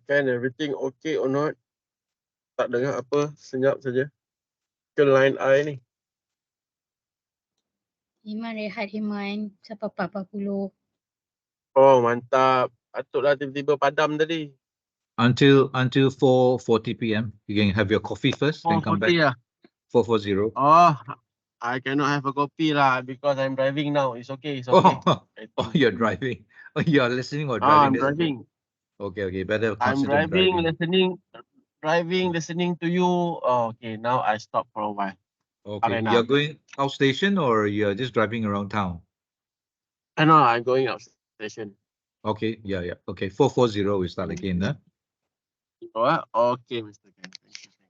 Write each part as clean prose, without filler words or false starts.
Kan everything okay or not? Tak dengar apa, senyap saja. Ke line I ni? Iman rehat Iman. Sampai 4.40. Oh, mantap. Patutlah tiba-tiba padam tadi. Until 4:40 p.m. You can have your coffee first, then come back. 4:40 lah. 4:40. Oh, I cannot have a coffee lah because I'm driving now. It's okay, it's okay. Oh, you're driving. Oh, you're listening or I'm driving? driving. Okay. Better I'm consider driving, listening to you. Oh, okay, now I stop for a while. Okay, Arena. you're going outstation or you're just driving around town? I know, I'm going out station. Okay, yeah. Okay, 4:40 we start again, huh? Okay, Mr. Ken. Thank you.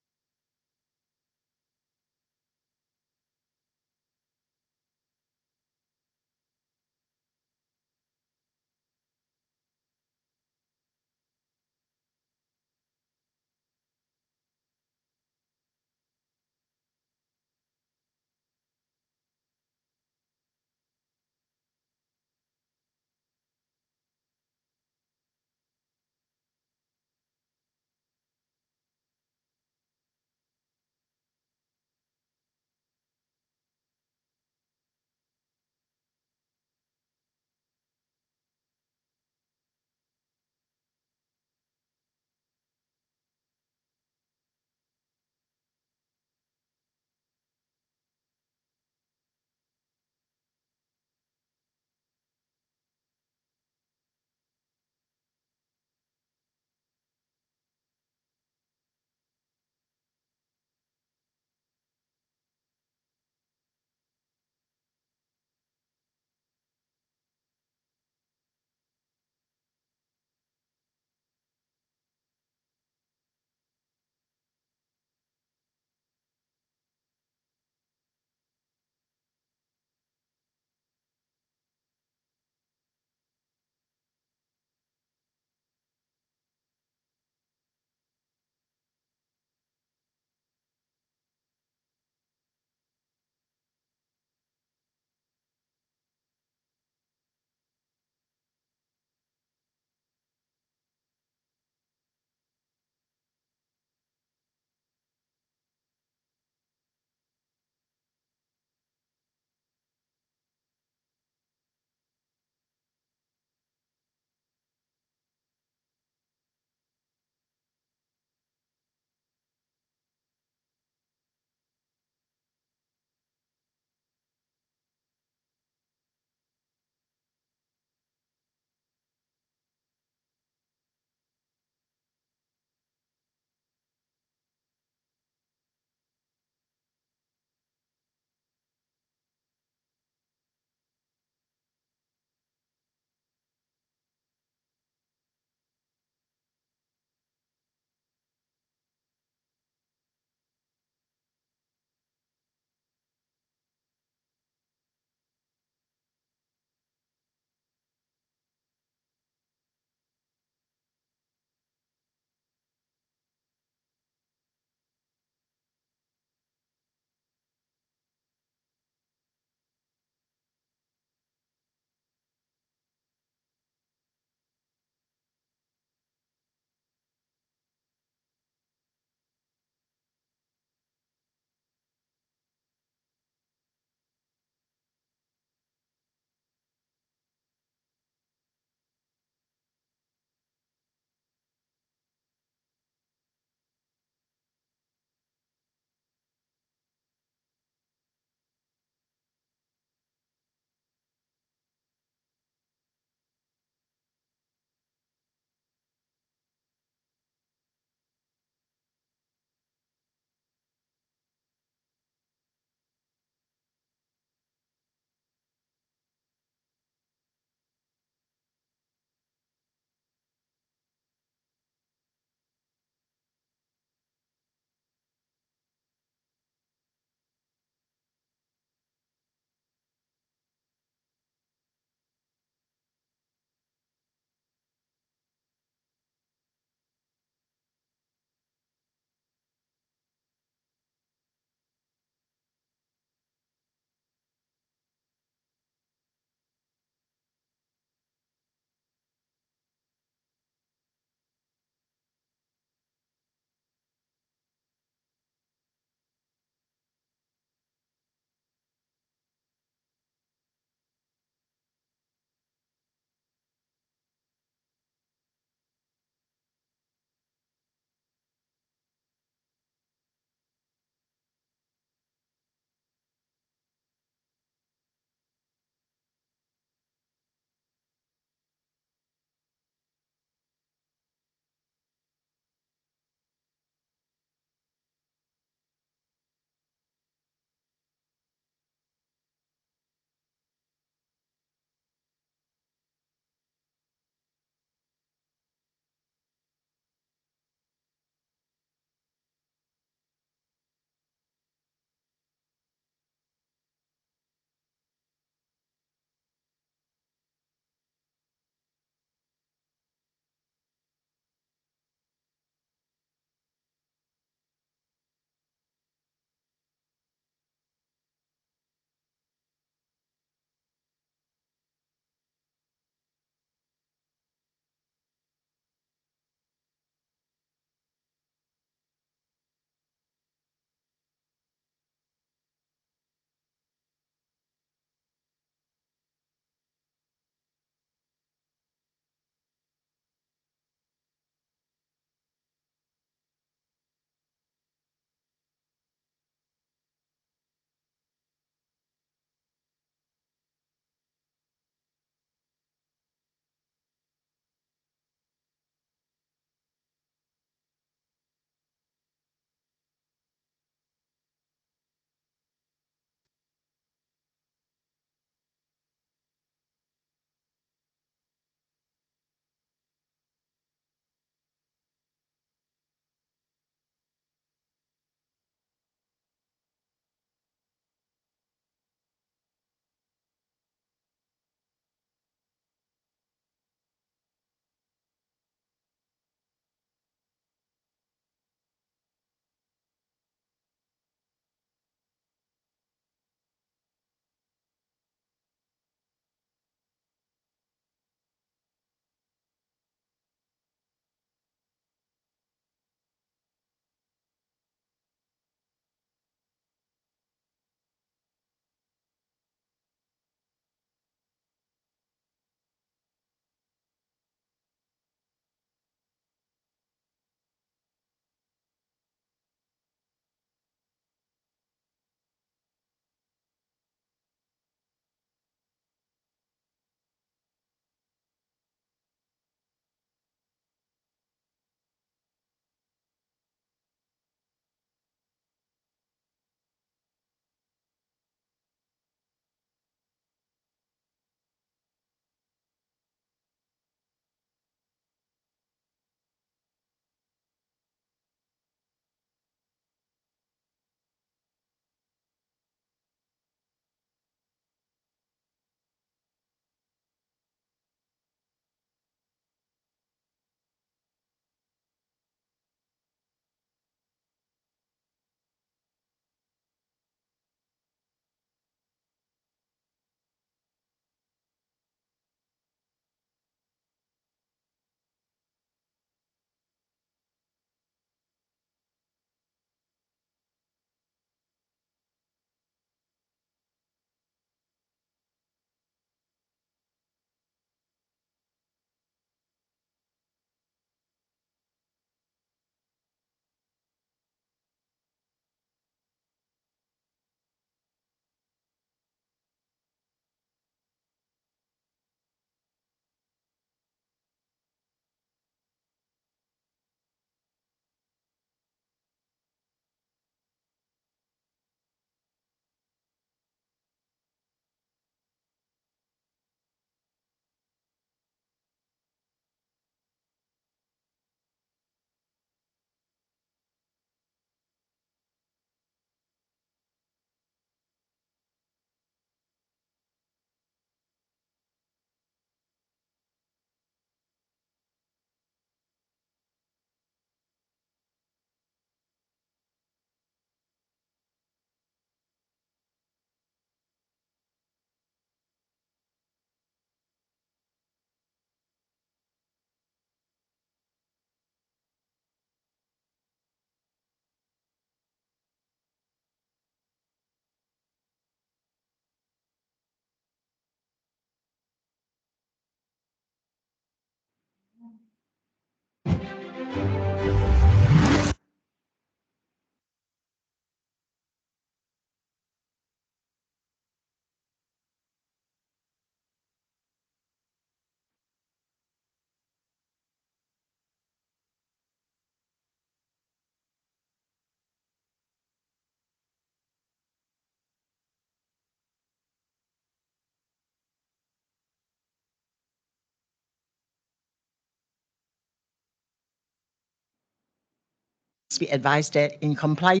be advised that in compliance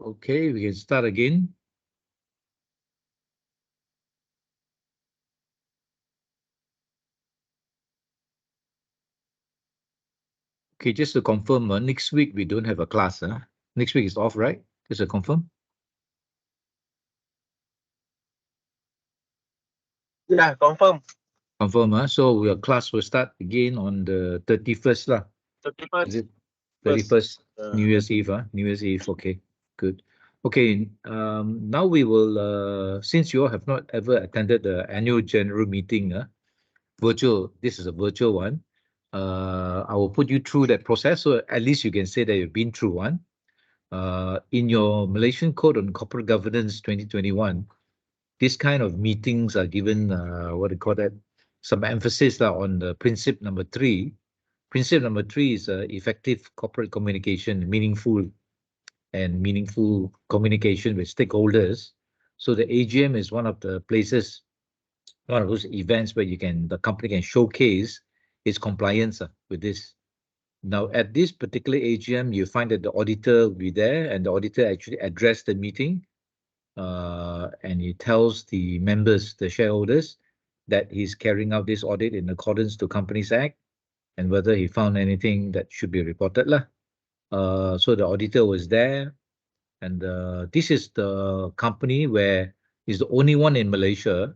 Okay, we can start again. Okay, just to confirm, next week we don't have a class. Next week is off, right? Just to confirm. Yeah, confirm. Confirm. So your class will start again on the 31st lah. 31st. Is it 31st? Uh, New Year's Eve, New Year's Eve. Okay, good. Okay, now we will, since you all have not ever attended the annual general meeting, virtual, this is a virtual one. I will put you through that process, so at least you can say that you've been through one. In your Malaysian Code on Corporate Governance 2021, this kind of meetings are given, what do you call that? Some emphasis on the principle number 3. Principle number 3 is effective corporate communication, meaningful communication with stakeholders. So the AGM is one of the places, one of those events where the company can showcase its compliance with this. Now, at this particular AGM, you find that the auditor will be there, and the auditor actually addressed the meeting, and he tells the members, the shareholders, that he's carrying out this audit in accordance to Companies Act, and whether he found anything that should be reported lah. So the auditor was there, and this is the company where is the only one in Malaysia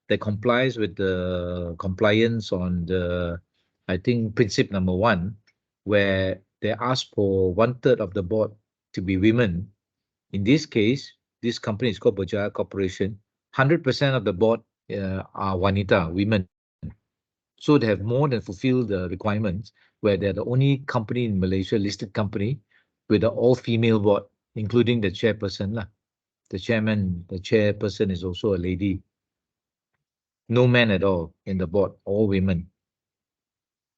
that complies with the compliance on the, I think, principle number 1, where they ask for 1/3 of the board to be women. In this case, this company is called Berjaya Corporation. 100% of the board are wanita, women. So they have more than fulfilled the requirements, where they're the only company in Malaysia, listed company, with an all-female board, including the chairperson lah. The chairman, the chairperson is also a lady. No men at all in the board, all women.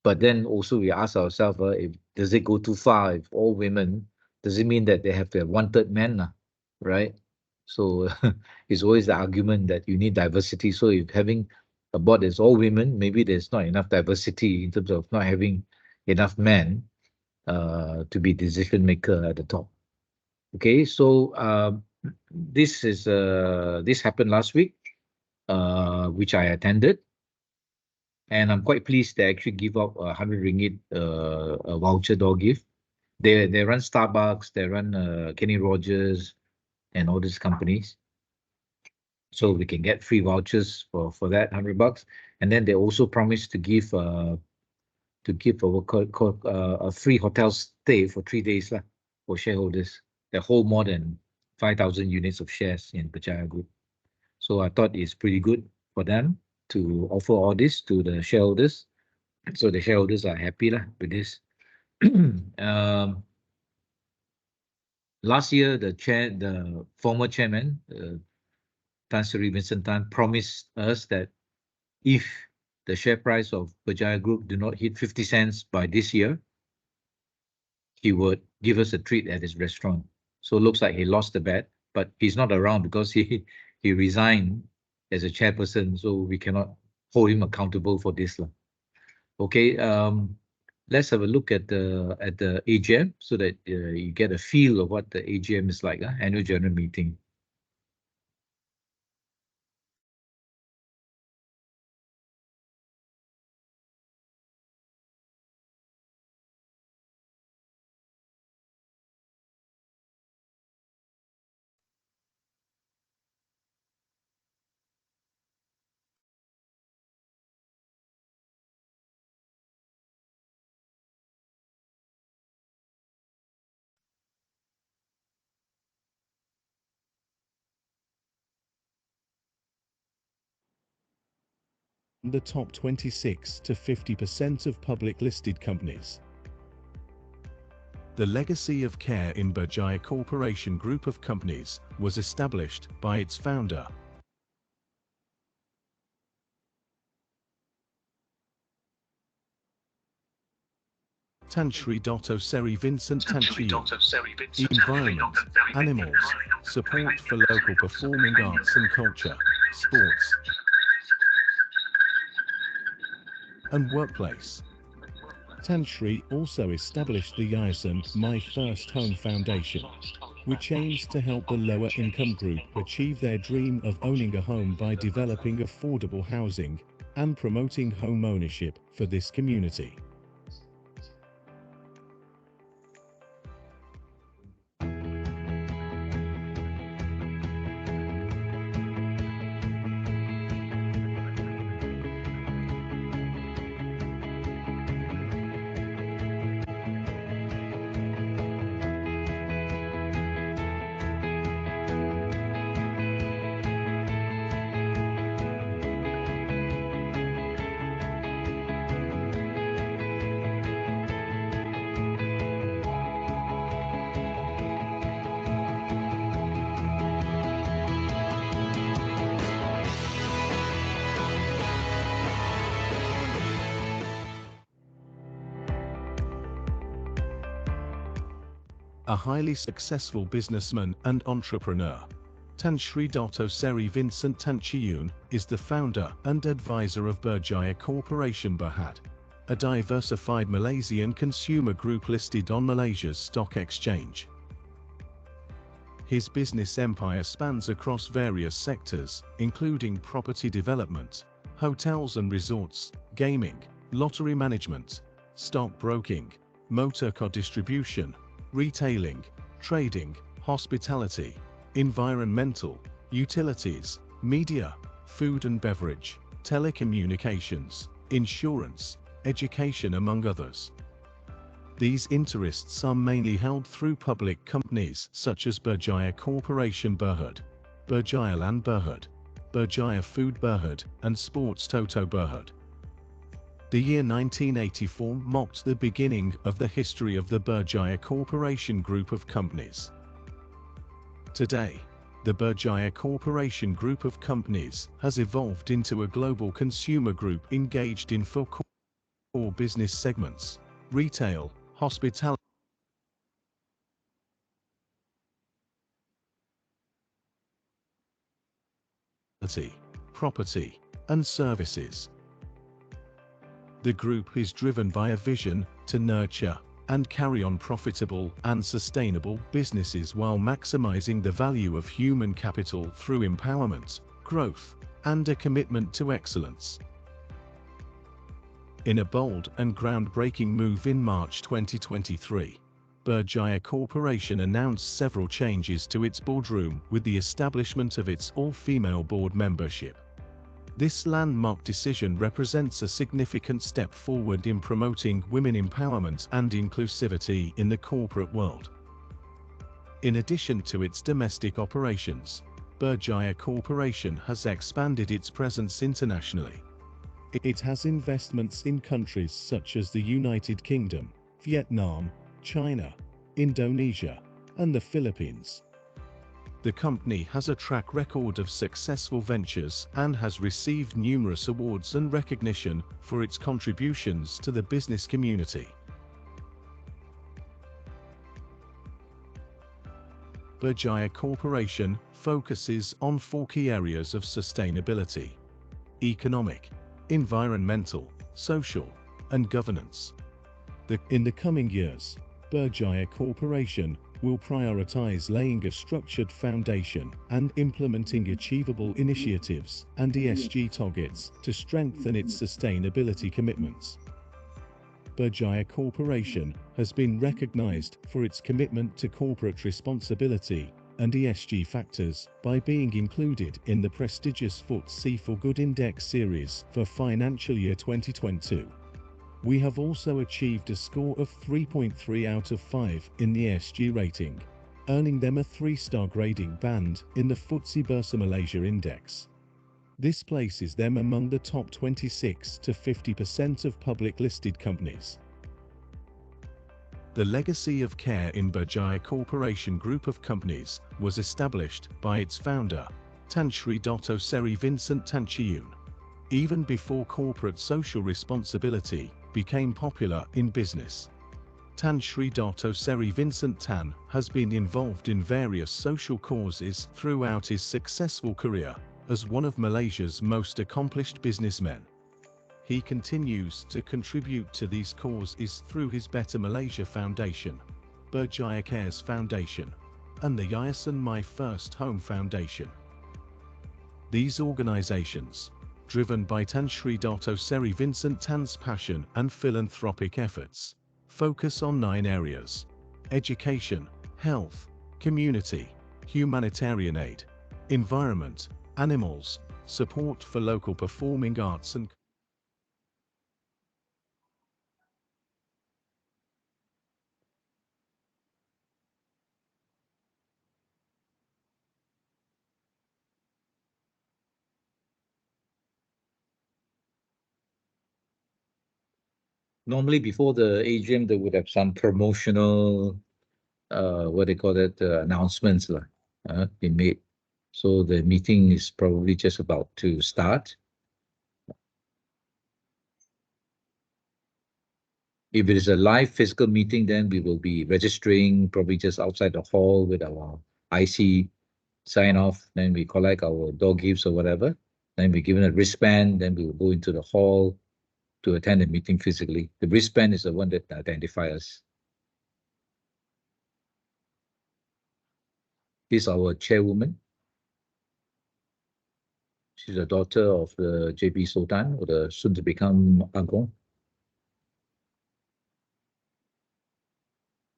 But then also we ask ourselves, does it go too far? If all women, does it mean that they have to have 1/3 men, right? So it's always the argument that you need diversity. So if having a board that's all women, maybe there's not enough diversity in terms of not having enough men to be decision maker at the top. Okay, so this happened last week, which I attended. And I'm quite pleased they actually give out 100 ringgit a voucher door gift. They run Starbucks, they run Kenny Rogers, and all these companies. So we can get free vouchers for that $100. And then they also promised to give a free hotel stay for 3 days for shareholders that hold more than 5,000 units of shares in Berjaya Group. So I thought it's pretty good for them to offer all this to the shareholders. So the shareholders are happy with this. Last year, the former chairman, Tan Sri Vincent Tan, promised us that if the share price of Berjaya Group do not hit 50 cents by this year, he would give us a treat at his restaurant. So it looks like he lost the bet, but he's not around because he resigned as a chairperson, so we cannot hold him accountable for this. Okay, let's have a look at the AGM so that you get a feel of what the AGM is like, annual general meeting. The top 26 to 50% of public listed companies. The legacy of care in Berjaya Corporation Group of Companies was established by its founder, Tan Sri Dr. Seri Vincent Tan Chiu. Environment, animals, support for local performing arts and culture, sports, and workplace. Tan Sri also established the Yayasan My First Home Foundation, which aims to help the lower income group achieve their dream of owning a home by developing affordable housing and promoting home ownership for this community. A highly successful businessman and entrepreneur, Tan Sri Dr. Seri Vincent Tan Chiun is the founder and advisor of Berjaya Corporation Berhad, a diversified Malaysian consumer group listed on Malaysia's stock exchange. His business empire spans across various sectors, including property development, hotels and resorts, gaming, lottery management, stock broking, motor car distribution, retailing, trading, hospitality, environmental, utilities, media, food and beverage, telecommunications, insurance, education, among others. These interests are mainly held through public companies such as Berjaya Corporation Berhad, Berjaya Land Berhad, Berjaya Food Berhad, and Sports Toto Berhad. The year 1984 marked the beginning of the history of the Berjaya Corporation Group of Companies. Today, the Berjaya Corporation Group of Companies has evolved into a global consumer group engaged in four core business segments: retail, hospitality, property, and services. The group is driven by a vision to nurture and carry on profitable and sustainable businesses while maximizing the value of human capital through empowerment, growth, and a commitment to excellence. In a bold and groundbreaking move in March 2023, Berjaya Corporation announced several changes to its boardroom with the establishment of its all-female board membership. This landmark decision represents a significant step forward in promoting women empowerment and inclusivity in the corporate world. In addition to its domestic operations, Berjaya Corporation has expanded its presence internationally. It has investments in countries such as the United Kingdom, Vietnam, China, Indonesia, and the Philippines. The company has a track record of successful ventures and has received numerous awards and recognition for its contributions to the business community. Berjaya Corporation focuses on four key areas of sustainability: economic, environmental, social, and governance. In the coming years, Berjaya Corporation will prioritize laying a structured foundation and implementing achievable initiatives and ESG targets to strengthen its sustainability commitments. Berjaya Corporation has been recognized for its commitment to corporate responsibility and ESG factors by being included in the prestigious FTSE4Good Index series for financial year 2022. We have also achieved a score of 3.3 out of 5 in the ESG rating, earning them a 3-star grading band in the FTSE Bursa Malaysia Index. This places them among the top 26 to 50% of public listed companies. The legacy of care in Berjaya Corporation Group of Companies was established by its founder, Tan Sri Dr. Seri Vincent Tan Chiyun. Even before corporate social responsibility became popular in business, Tan Sri Dr. Seri Vincent Tan has been involved in various social causes throughout his successful career as one of Malaysia's most accomplished businessmen. He continues to contribute to these causes through his Better Malaysia Foundation, Berjaya Cares Foundation, and the Yayasan My First Home Foundation. These organizations, driven by Tan Sri Dr. Seri Vincent Tan's passion and philanthropic efforts, focus on 9 areas: education, health, community, humanitarian aid, environment, animals, support for local performing arts and Normally before the AGM, they would have some promotional, what they call it, announcements been made. So the meeting is probably just about to start. If it is a live physical meeting, then we will be registering probably just outside the hall with our IC sign off. Then we collect our dog gifts or whatever. Then we're given a wristband. Then we will go into the hall to attend the meeting physically. The wristband is the one that identifies us. This is our chairwoman. She's a daughter of the JB Sultan, or the soon to become Agong.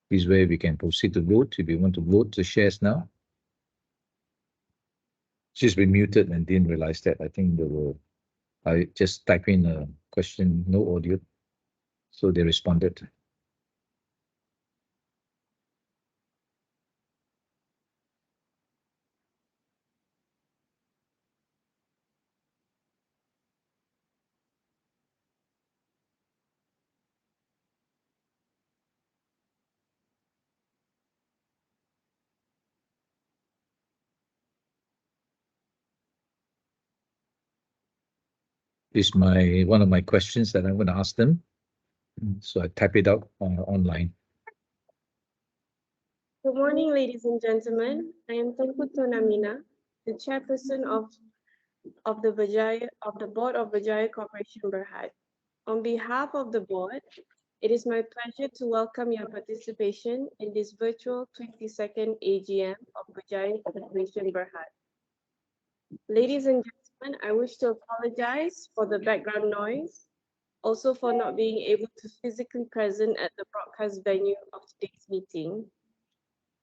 This is where we can proceed to vote. If you want to vote the shares now. She's been muted and didn't realize that. I think they will. I just type in a question, no audio. So they responded. This is one of my questions that I'm going to ask them. So I type it out online. Good morning, ladies and gentlemen. I am Tengku Tonamina, the chairperson of the board of Berjaya Corporation Berhad. On behalf of the board, it is my pleasure to welcome your participation in this virtual 22nd AGM of Berjaya Corporation Berhad. Ladies and gentlemen, I wish to apologize for the background noise, also for not being able to physically present at the broadcast venue of today's meeting.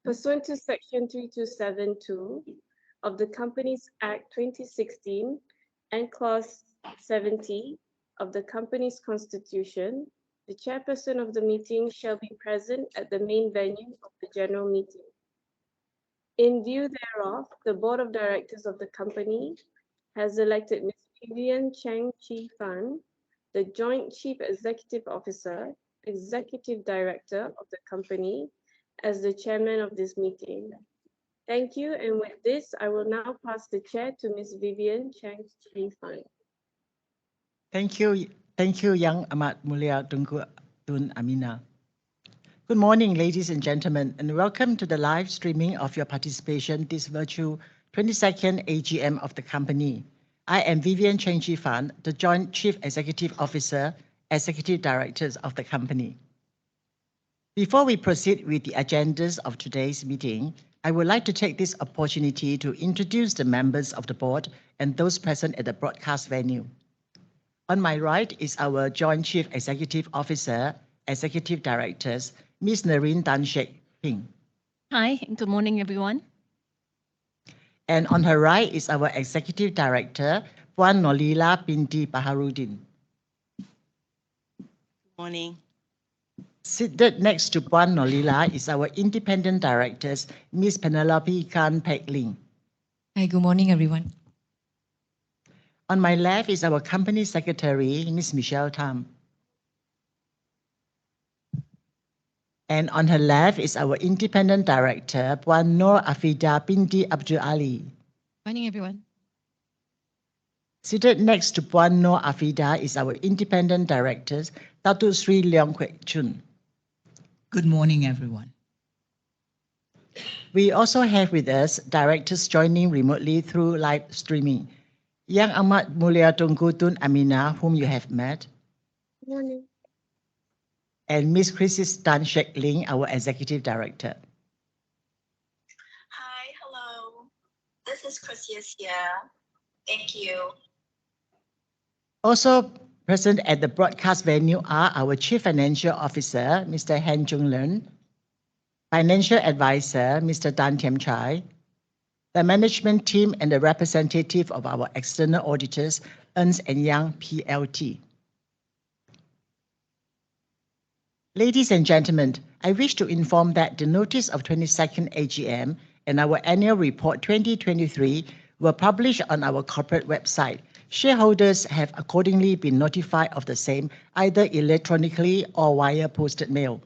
Pursuant to Section 3272 of the Companies Act 2016 and Clause 70 of the Company's Constitution, the chairperson of the meeting shall be present at the main venue of the general meeting. In view thereof, the Board of Directors of the company has elected Ms. Vivian Cheng Chi Fan, the Joint Chief Executive Officer, Executive Director of the company, as the chairman of this meeting. Thank you, and with this, I will now pass the chair to Ms. Vivian Cheng Chi Fan. Thank you, Yang Amat Mulia Tunku Tun Amina. Good morning, ladies and gentlemen, and welcome to the live streaming of your participation this virtual 22nd AGM of the company. I am Vivian Cheng Chi Fan, the Joint Chief Executive Officer executive directors of the company. Before we proceed with the agendas of today's meeting, I would like to take this opportunity to introduce the members of the board and those present at the broadcast venue. On my right is our Joint Chief Executive Officer, Executive Directors, Ms. Nareen Tan Shek Ping. Hi, good morning, everyone. And on her right is our Executive Director, Puan Nolila binti Baharudin. Morning. Seated next to Puan Nolila is our Independent Directors, Ms. Penelope Kan Pek Ling. Hi, good morning, everyone. On my left is our Company Secretary, Ms. Michelle Tam. And on her left is our Independent Director, Puan Nur Afida binti Abdul Ali. Morning, everyone. Seated next to Puan Nur Afida is our Independent Directors, Datuk Sri Leong Kwek Chun. Good morning, everyone. We also have with us directors joining remotely through live streaming. Yang Amat Mulia Tunku Tun Amina, whom you have met. Morning. And Ms. Chrissy Tan Shek Ling, our Executive Director. Hi, hello. This is Chrissy here. Thank you. Also present at the broadcast venue are our Chief Financial Officer, Mr. Han Jung Leun, Financial Advisor, Mr. Dan Tiam Chai, the management team and the representative of our external auditors, Ernst & Young PLT. Ladies and gentlemen, I wish to inform that the notice of 22nd AGM and our annual report 2023 were published on our corporate website. Shareholders have accordingly been notified of the same either electronically or via posted mail.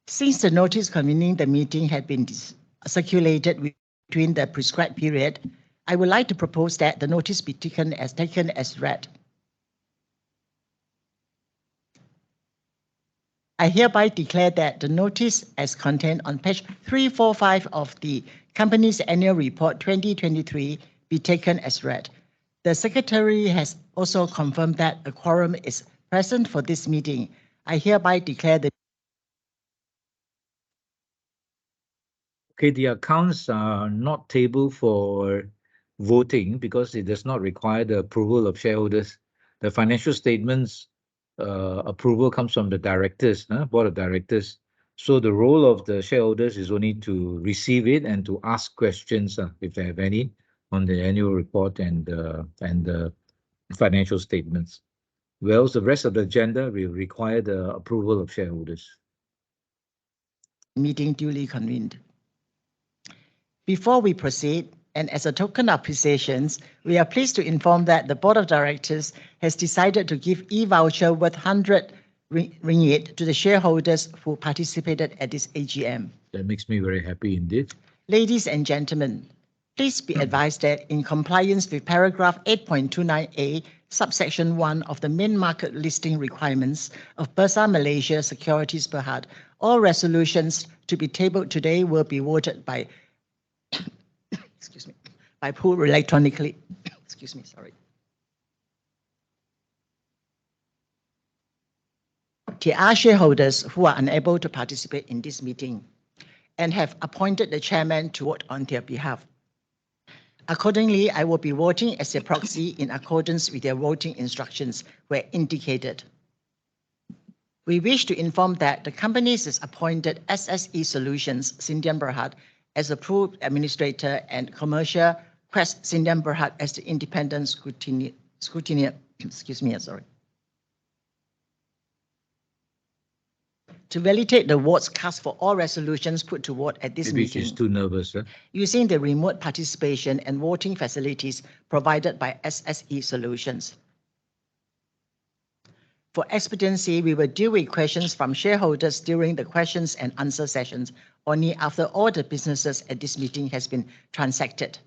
Since the notice convening the meeting had been circulated between the prescribed period, I would like to propose that the notice be taken as read. I hereby declare that the notice as contained on page 345 of the company's annual report 2023 be taken as read. The Secretary has also confirmed that a quorum is present for this meeting. I hereby declare the Okay, the accounts are not tabled for voting because it does not require the approval of shareholders. The financial statements approval comes from the directors, board of directors. So the role of the shareholders is only to receive it and to ask questions if they have any on the annual report and the financial statements. Whereas the rest of the agenda will require the approval of shareholders. Meeting duly convened. Before we proceed, and as a token of appreciation, we are pleased to inform that the Board of Directors has decided to give e-voucher worth 100 ringgit to the shareholders who participated at this AGM. That makes me very happy indeed. Ladies and gentlemen, please be advised that in compliance with paragraph 8.29a, subsection 1 of the main market listing requirements of Bursa Malaysia Securities Berhad, all resolutions to be tabled today will be voted by by poll electronically. There are shareholders who are unable to participate in this meeting and have appointed the chairman to vote on their behalf. Accordingly, I will be voting as a proxy in accordance with their voting instructions where indicated. We wish to inform that the company has appointed SSE Solutions Sindian Berhad as approved administrator and Commercial Quest Sindian Berhad as the independent scrutineer. To validate the votes cast for all resolutions put to vote at this Maybe meeting. she's too nervous. Using the remote participation and voting facilities provided by SSE Solutions. For expediency, we will deal with questions from shareholders during the questions and answer sessions only after all the businesses at this meeting has been transacted.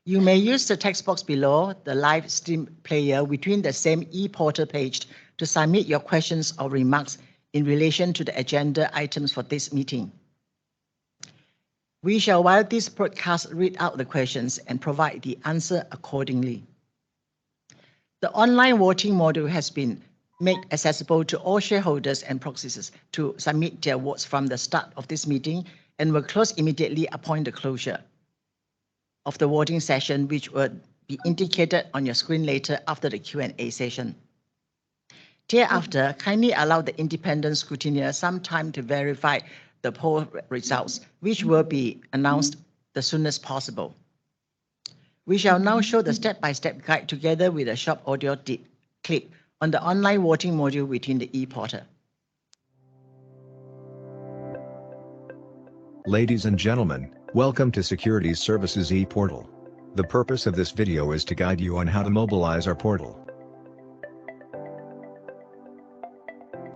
You may use the text box below the live stream player within the same e-portal page to submit your questions or remarks in relation to the agenda items for this meeting. We shall, while this broadcast, read out the questions and provide the answer accordingly. The The online voting module has been made accessible to all shareholders and proxies to submit their votes from the start of this meeting and will close immediately upon the closure of the voting session, which will be indicated on your screen later after the Q&A session. Thereafter, kindly allow the independent scrutineer some time to verify the poll results, which will be announced the soonest possible. We shall now show the step-by-step guide together with a short audio clip on the online voting module within the e-portal. Ladies and gentlemen, welcome to Securities Services e-portal. The purpose of this video is to guide you on how to mobilize our portal.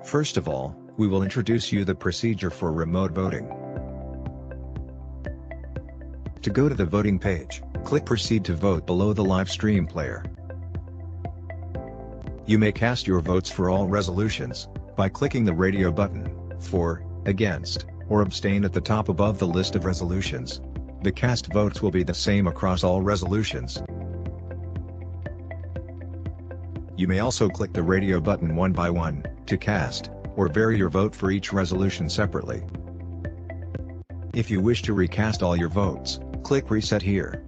First of all, we will introduce you the procedure for remote voting. To go to the voting page, click Proceed to Vote below the live stream player. You may cast your votes for all resolutions by clicking the radio button, for, against, or abstain at the top above the list of resolutions. The cast votes will be the same across all resolutions. You may also click the radio button one by one to cast or vary your vote for each resolution separately. If you wish to recast all your votes, click Reset here.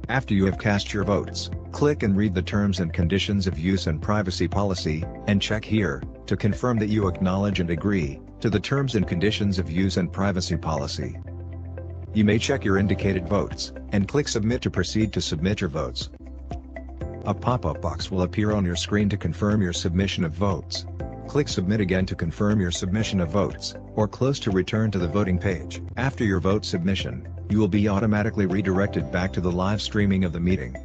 After you have cast your votes, click and read the Terms and Conditions of Use and Privacy Policy, and check here to confirm that you acknowledge and agree to the Terms and Conditions of Use and Privacy Policy. You may check your indicated votes and click Submit to proceed to submit your votes. A pop-up box will appear on your screen to confirm your submission of votes. Click Submit again to confirm your submission of votes, or close to return to the voting page. After your vote submission, you will be automatically redirected back to the live streaming of the meeting.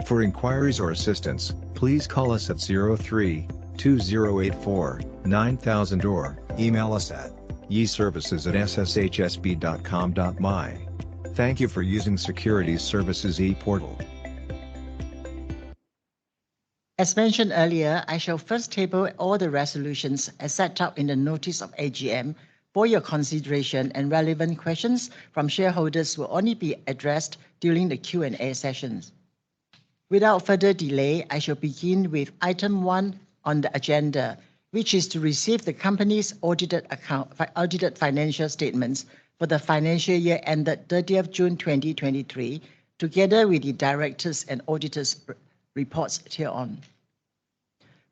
For inquiries or assistance, please call us at 03-2084-9000 or email us at yeservices@sshsb.com.my. Thank you for using Securities Services e-portal. As mentioned earlier, I shall first table all the resolutions as set out in the notice of AGM for your consideration, and relevant questions from shareholders will only be addressed during the Q&A sessions. Without further delay, I shall begin with item 1 on the agenda, which is to receive the company's audited financial statements for the financial year ended 30th June 2023, together with the directors' and auditors' reports hereon.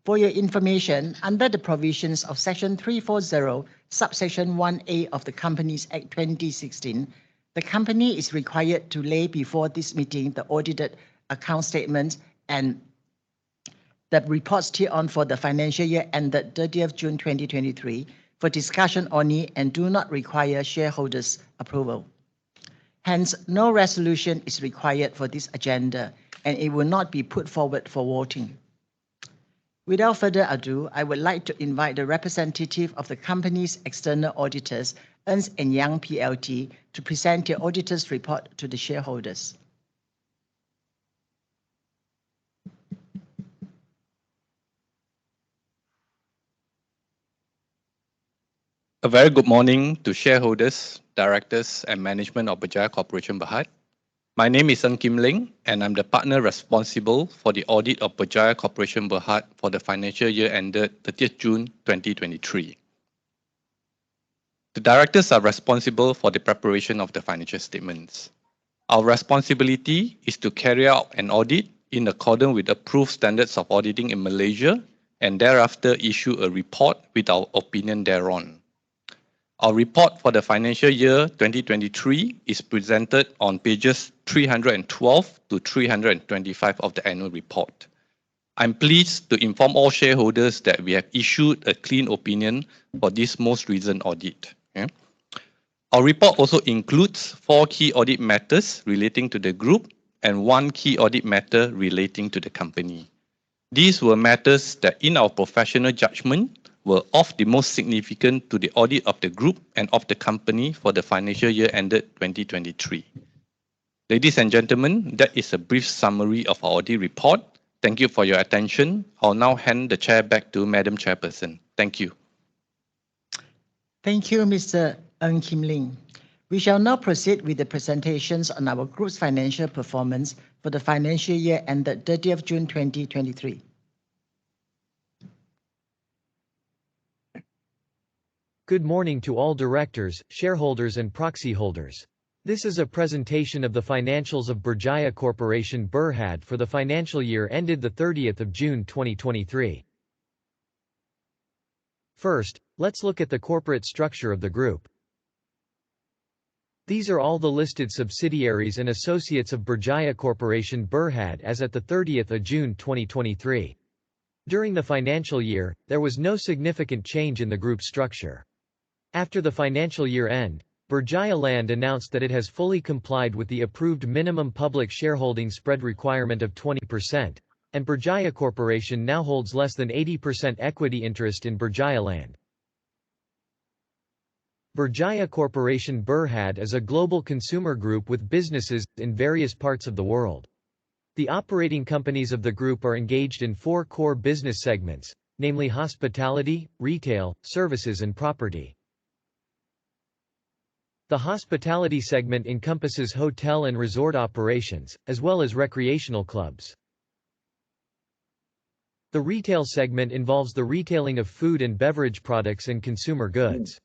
For your information, under the provisions of Section 340, Subsection 1A of the Companies Act 2016, the company is required to lay before this meeting the audited account statements and the reports hereon for the financial year ended 30th June 2023 for discussion only and do not require shareholders' approval. Hence, no resolution is required for this agenda, and it will not be put forward for voting. Without further ado, I would like to invite the representative of the company's external auditors, Ernst & Young PLT, to present their auditor's report to the shareholders. A very good morning to shareholders, directors, and management of Berjaya Corporation Berhad. My name is Ng Kim Leng, and I'm the partner responsible for the audit of Berjaya Corporation Berhad for the financial year ended 30th June 2023. The directors are responsible for the preparation of the financial statements. Our responsibility is to carry out an audit in accordance with approved standards of auditing in Malaysia and thereafter issue a report with our opinion thereon. Our report for the financial year 2023 is presented on pages 312 to 325 of the annual report. I'm pleased to inform all shareholders that we have issued a clean opinion for this most recent audit. Our report also includes 4 key audit matters relating to the group and 1 key audit matter relating to the company. These were matters that, in our professional judgment, were of the most significant to the audit of the group and of the company for the financial year ended 2023. Ladies and gentlemen, that is a brief summary of our audit report. Thank you for your attention. I'll now hand the chair back to Madam Chairperson. Thank you. Thank you, Mr. Ng Kim Leng. We shall now proceed with the presentations on our group's financial performance for the financial year ended 30th June 2023. Good morning to all directors, shareholders and proxy holders. This is a presentation of the financials of Berjaya Corporation Berhad for the financial year ended the 30th of June 2023. First, let's look at the corporate structure of the group. These are all the listed subsidiaries and associates of Berjaya Corporation Berhad as at the 30th of June 2023. During the financial year, there was no significant change in the group structure. After the financial year end, Berjaya Land announced that it has fully complied with the approved minimum public shareholding spread requirement of 20%, and Berjaya Corporation now holds less than 80% equity interest in Berjaya Land. Berjaya Corporation Berhad is a global consumer group with businesses in various parts of the world. The operating companies of the group are engaged in 4 core business segments, namely hospitality, retail, services and property. The hospitality segment encompasses hotel and resort operations, as well as recreational clubs. The retail segment involves the retailing of food and beverage products and consumer goods.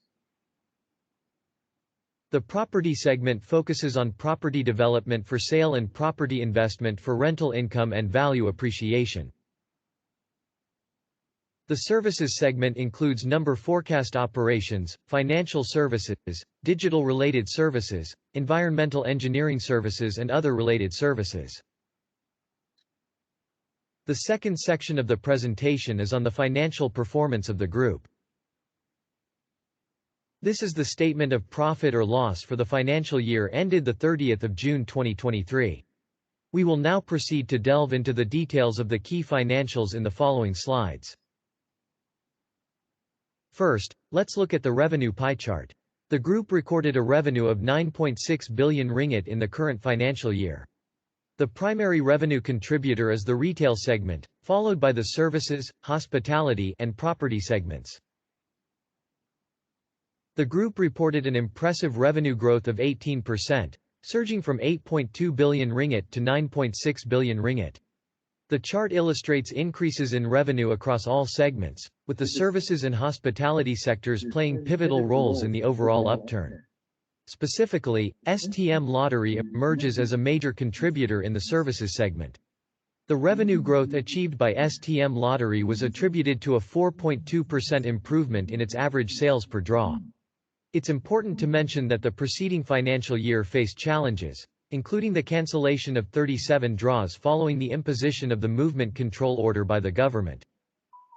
The property segment focuses on property development for sale and property investment for rental income and value appreciation. The services segment includes number forecast operations, financial services, digital-related services, environmental engineering services and other related services. The second section of the presentation is on the financial performance of the group. This is the statement of profit or loss for the financial year ended the 30th of June 2023. We will now proceed to delve into the details of the key financials in the following slides. First, let's look at the revenue pie chart. The group recorded a revenue of 9.6 billion ringgit in the current financial year. The primary revenue contributor is the retail segment, followed by the services, hospitality, and property segments. The group reported an impressive revenue growth of 18%, surging from 8.2 billion ringgit to 9.6 billion ringgit. The chart illustrates increases in revenue across all segments, with the services and hospitality sectors playing pivotal roles in the overall upturn. Specifically, STM Lottery emerges as a major contributor in the services segment. The revenue growth achieved by STM Lottery was attributed to a 4.2% improvement in its average sales per draw. It's important to mention that the preceding financial year faced challenges, including the cancellation of 37 draws following the imposition of the movement control order by the government.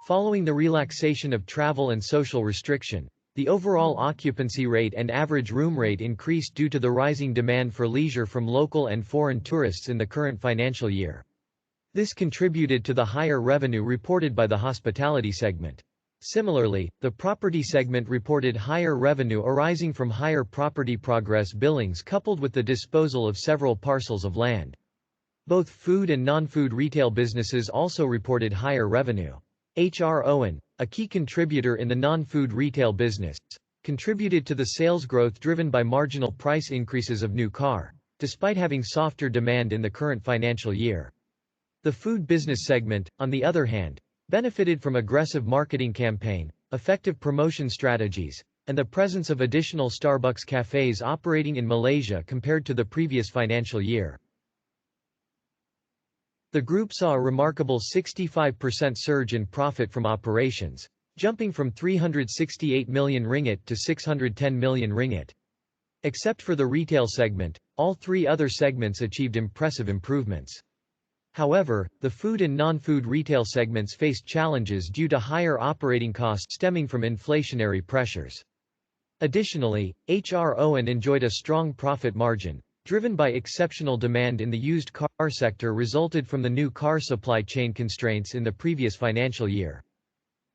Following the relaxation of travel and social restriction, the overall occupancy rate and average room rate increased due to the rising demand for leisure from local and foreign tourists in the current financial year. This contributed to the higher revenue reported by the hospitality segment. Similarly, the property segment reported higher revenue arising from higher property progress billings coupled with the disposal of several parcels of land. Both food and non-food retail businesses also reported higher revenue. HR Owen, a key contributor in the non-food retail business, contributed to the sales growth driven by marginal price increases of new car, despite having softer demand in the current financial year. The food business segment, on the other hand, benefited from aggressive marketing campaign, effective promotion strategies, and the presence of additional Starbucks cafes operating in Malaysia compared to the previous financial year. The group saw a remarkable 65% surge in profit from operations, jumping from 368 million ringgit to 610 million ringgit. Except for the retail segment, all 3 other segments achieved impressive improvements. However, the food and non-food retail segments faced challenges due to higher operating costs stemming from inflationary pressures. Additionally, HR Owen enjoyed a strong profit margin, driven by exceptional demand in the used car sector resulted from the new car supply chain constraints in the previous financial year.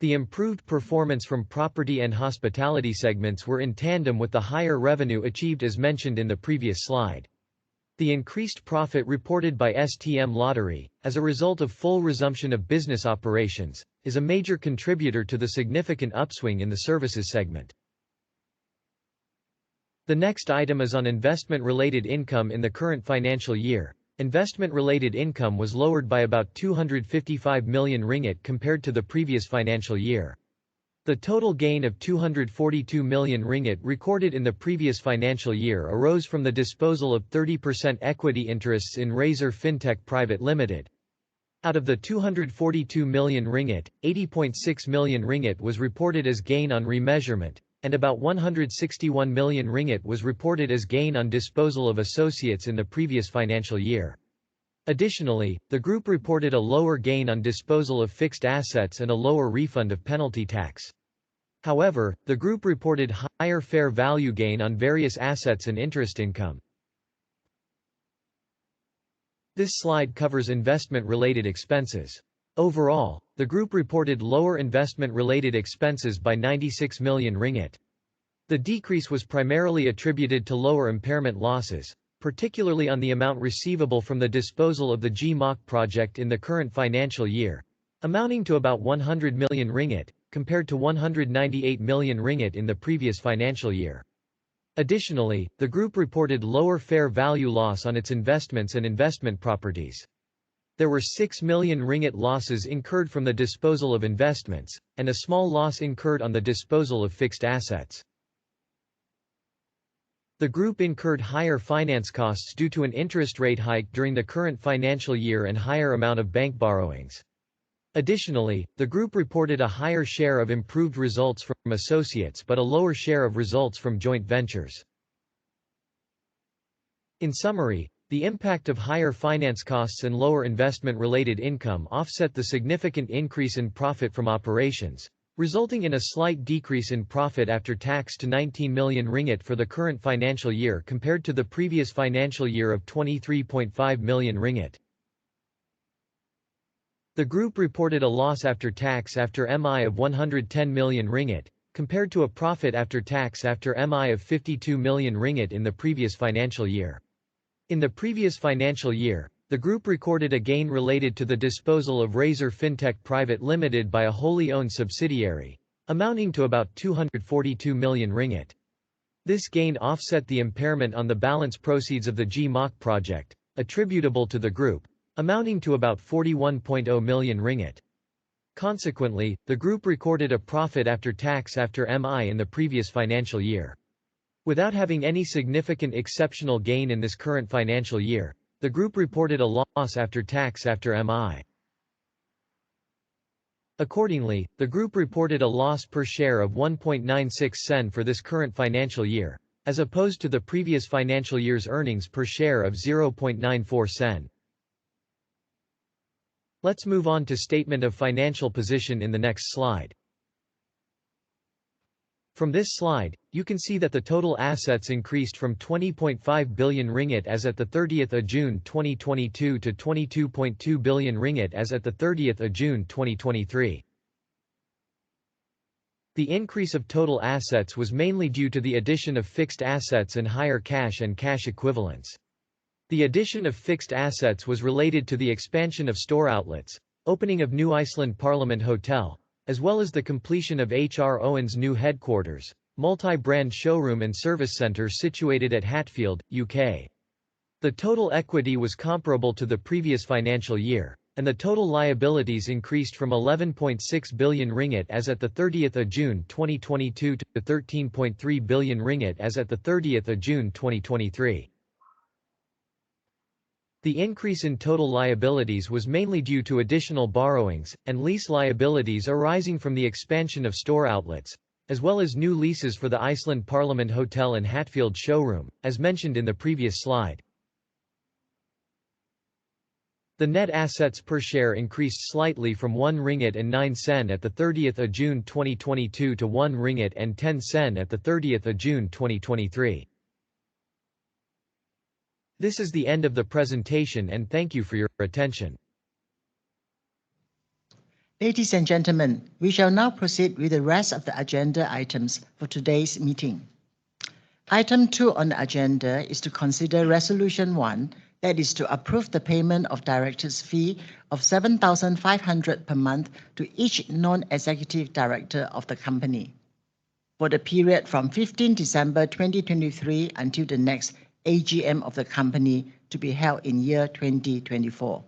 The improved performance from property and hospitality segments were in tandem with the higher revenue achieved as mentioned in the previous slide. The increased profit reported by STM Lottery, as a result of full resumption of business operations, is a major contributor to the significant upswing in the services segment. The next item is on investment-related income in the current financial year. Investment-related income was lowered by about 255 million ringgit compared to the previous financial year. The total gain of 242 million ringgit recorded in the previous financial year arose from the disposal of 30% equity interests in Razor Fintech Private Limited. Out of the 242 million ringgit, 80.6 million ringgit was reported as gain on remeasurement, and about 161 million ringgit was reported as gain on disposal of associates in the previous financial year. Additionally, the group reported a lower gain on disposal of fixed assets and a lower refund of penalty tax. However, the group reported higher fair value gain on various assets and interest income. This slide covers investment-related expenses. Overall, the group reported lower investment-related expenses by 96 million ringgit. The decrease was primarily attributed to lower impairment losses, particularly on the amount receivable from the disposal of the GMOC project in the current financial year, amounting to about 100 million ringgit, compared to 198 million ringgit in the previous financial year. Additionally, the group reported lower fair value loss on its investments and investment properties. There were 6 million ringgit losses incurred from the disposal of investments, and a small loss incurred on the disposal of fixed assets. The group incurred higher finance costs due to an interest rate hike during the current financial year and higher amount of bank borrowings. Additionally, the group reported a higher share of improved results from associates but a lower share of results from joint ventures. In summary, the impact of higher finance costs and lower investment-related income offset the significant increase in profit from operations, resulting in a slight decrease in profit after tax to 19 million ringgit for the current financial year compared to the previous financial year of 23.5 million ringgit. The group reported a loss after tax after MI of 110 million ringgit, compared to a profit after tax after MI of 52 million ringgit in the previous financial year. In the previous financial year, the group recorded a gain related to the disposal of Razor Fintech Private Limited by a wholly owned subsidiary, amounting to about 242 million ringgit. This gain offset the impairment on the balance proceeds of the GMOC project, attributable to the group, amounting to about 41.0 million ringgit. Consequently, the group recorded a profit after tax after MI in the previous financial year. Without having any significant exceptional gain in this current financial year, the group reported a loss after tax after MI. Accordingly, the group reported a loss per share of 1.96 sen for this current financial year, as opposed to the previous financial year's earnings per share of 0.94 sen. Let's move on to statement of financial position in the next slide. From this slide, you can see that the total assets increased from 20.5 billion ringgit as at the 30th of June 2022 to 22.2 billion ringgit as at the 30th of June 2023. The increase of total assets was mainly due to the addition of fixed assets and higher cash and cash equivalents. The addition of fixed assets was related to the expansion of store outlets, opening of New Iceland Parliament Hotel, as well as the completion of HR Owen's new headquarters, multi-brand showroom and service centre situated at Hatfield, UK. The total equity was comparable to the previous financial year, and the total liabilities increased from 11.6 billion ringgit as at the 30th of June 2022 to 13.3 billion ringgit as at the 30th of June 2023. The increase in total liabilities was mainly due to additional borrowings, and lease liabilities arising from the expansion of store outlets, as well as new leases for the Iceland Parliament Hotel and Hatfield showroom, as mentioned in the previous slide. The net assets per share increased slightly from 1 ringgit and 9 sen at the 30th of June 2022 to 1 ringgit and 10 sen at the 30th of June 2023. This is the end of the presentation and thank you for your attention. Ladies and gentlemen, we shall now proceed with the rest of the agenda items for today's meeting. Item 2 on the agenda is to consider Resolution 1, that is to approve the payment of director's fee of 7,500 per month to each non-executive director of the company. for the period from 15 December 2023 until the next AGM of the company to be held in year 2024.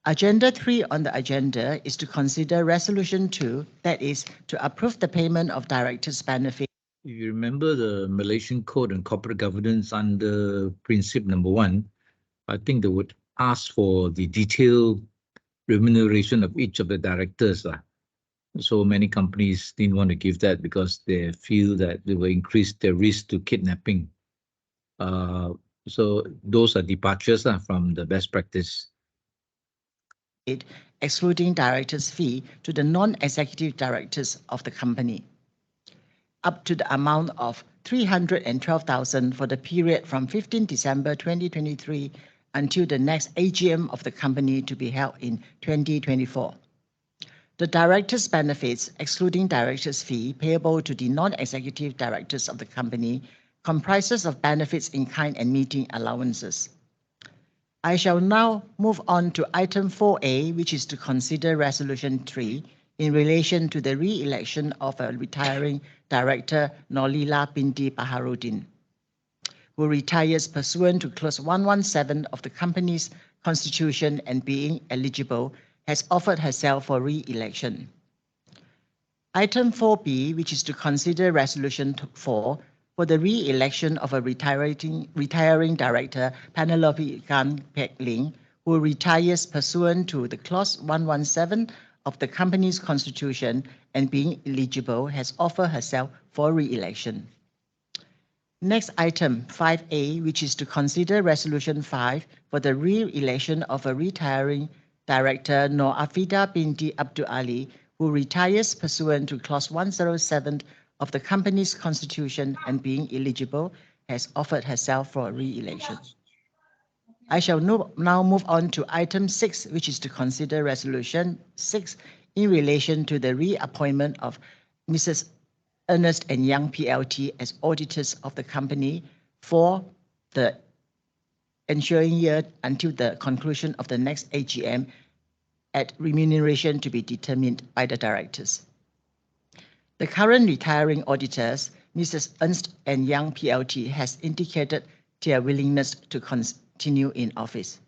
Agenda 3 on the agenda is to consider Resolution 2, that is, to approve the payment of directors' benefit. If you remember the Malaysian Code on Corporate Governance under Principle number 1, I think they would ask for the detailed remuneration of each of the directors. So many companies didn't want to give that because they feel that they will increase their risk to kidnapping. So those are departures from the best practice. Excluding directors' fee to the non-executive directors of the company, up to the amount of 312,000 for the period from 15 December 2023 until the next AGM of the company to be held in 2024. The directors' benefits, excluding directors' fee payable to the non-executive directors of the company, comprises of benefits in kind and meeting allowances. I shall now move on to item 4A, which is to consider Resolution 3 in relation to the re-election of a retiring director, Nolila binti Baharudin, who retires pursuant to Clause 117 of the company's constitution and being eligible, has offered herself for re-election. Item 4B, which is to consider Resolution 4 for the re-election of a retiring director, Penelope Gan Pek Ling, who retires pursuant to the Clause 117 of the company's constitution and being eligible, has offered herself for re-election. Next item, 5A, which is to consider Resolution 5 for the re-election of a retiring director, Nur Afida binti Abdul Ali, who retires pursuant to Clause 107 of the company's constitution and being eligible, has offered herself for re-election. I shall now move on to item 6, which is to consider Resolution 6 in relation to the reappointment of Mrs. Ernst & Young PLT as auditors of the company for the ensuing year until the conclusion of the next AGM at remuneration to be determined by the directors. The current retiring auditors, Mrs. Ernst & Young PLT, has indicated their willingness to continue in office.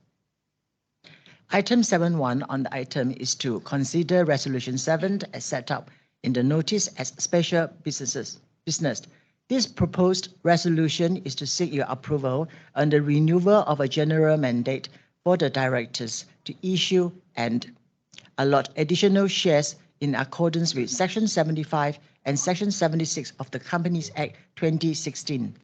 Item 7.1 on the item is to consider Resolution 7 as set up in the notice as special business. This proposed resolution is to seek your approval on the renewal of a general mandate for the directors to issue and allot additional shares in accordance with Section 75 and Section 76 of the Companies Act 2016.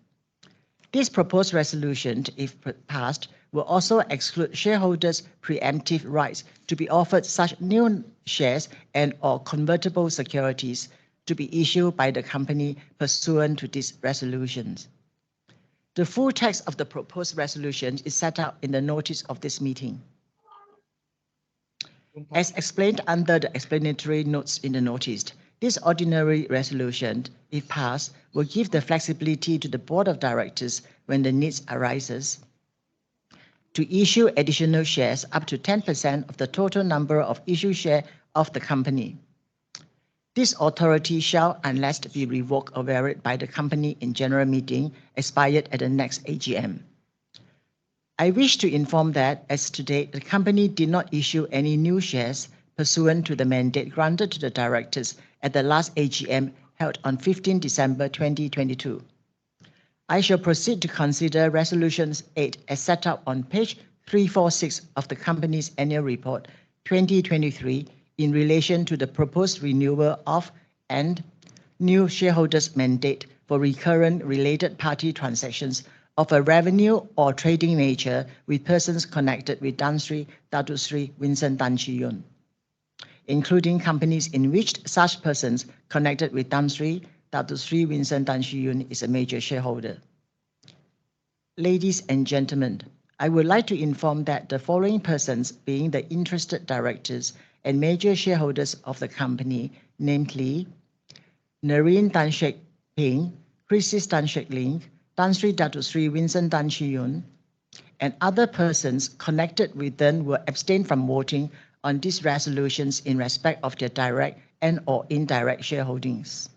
This proposed resolution, if passed, will also exclude shareholders' preemptive rights to be offered such new shares and/or convertible securities to be issued by the company pursuant to these resolutions. The full text of the proposed resolution is set out in the notice of this meeting. As explained under the explanatory notes in the notice, this ordinary resolution, if passed, will give the flexibility to the Board of Directors when the need arises to issue additional shares up to 10% of the total number of issued shares of the company. This authority shall, unless be revoked or varied by the company in general meeting, expired at the next AGM. I wish to inform that, as to date, the company did not issue any new shares pursuant to the mandate granted to the directors at the last AGM held on 15 December 2022. I shall proceed to consider Resolutions 8 as set out on page 346 of the company's annual report 2023 in relation to the proposed renewal of and new shareholders' mandate for recurrent related party transactions of a revenue or trading nature with persons connected with Tan Sri Datuk Sri Vincent Tan Chee Yun, including companies in which such persons connected with Tan Sri Datuk Sri Vincent Tan Chee Yun is a major shareholder. Ladies and gentlemen, I would like to inform that the following persons, being the interested directors and major shareholders of the company, namely Nareen Tan Shek Ping, Chrissy Tan Shek Ling, Tan Sri Datuk Sri Vincent Tan Chee Yun, and other persons connected with them will abstain from voting on these resolutions in respect of their direct and/or indirect shareholdings.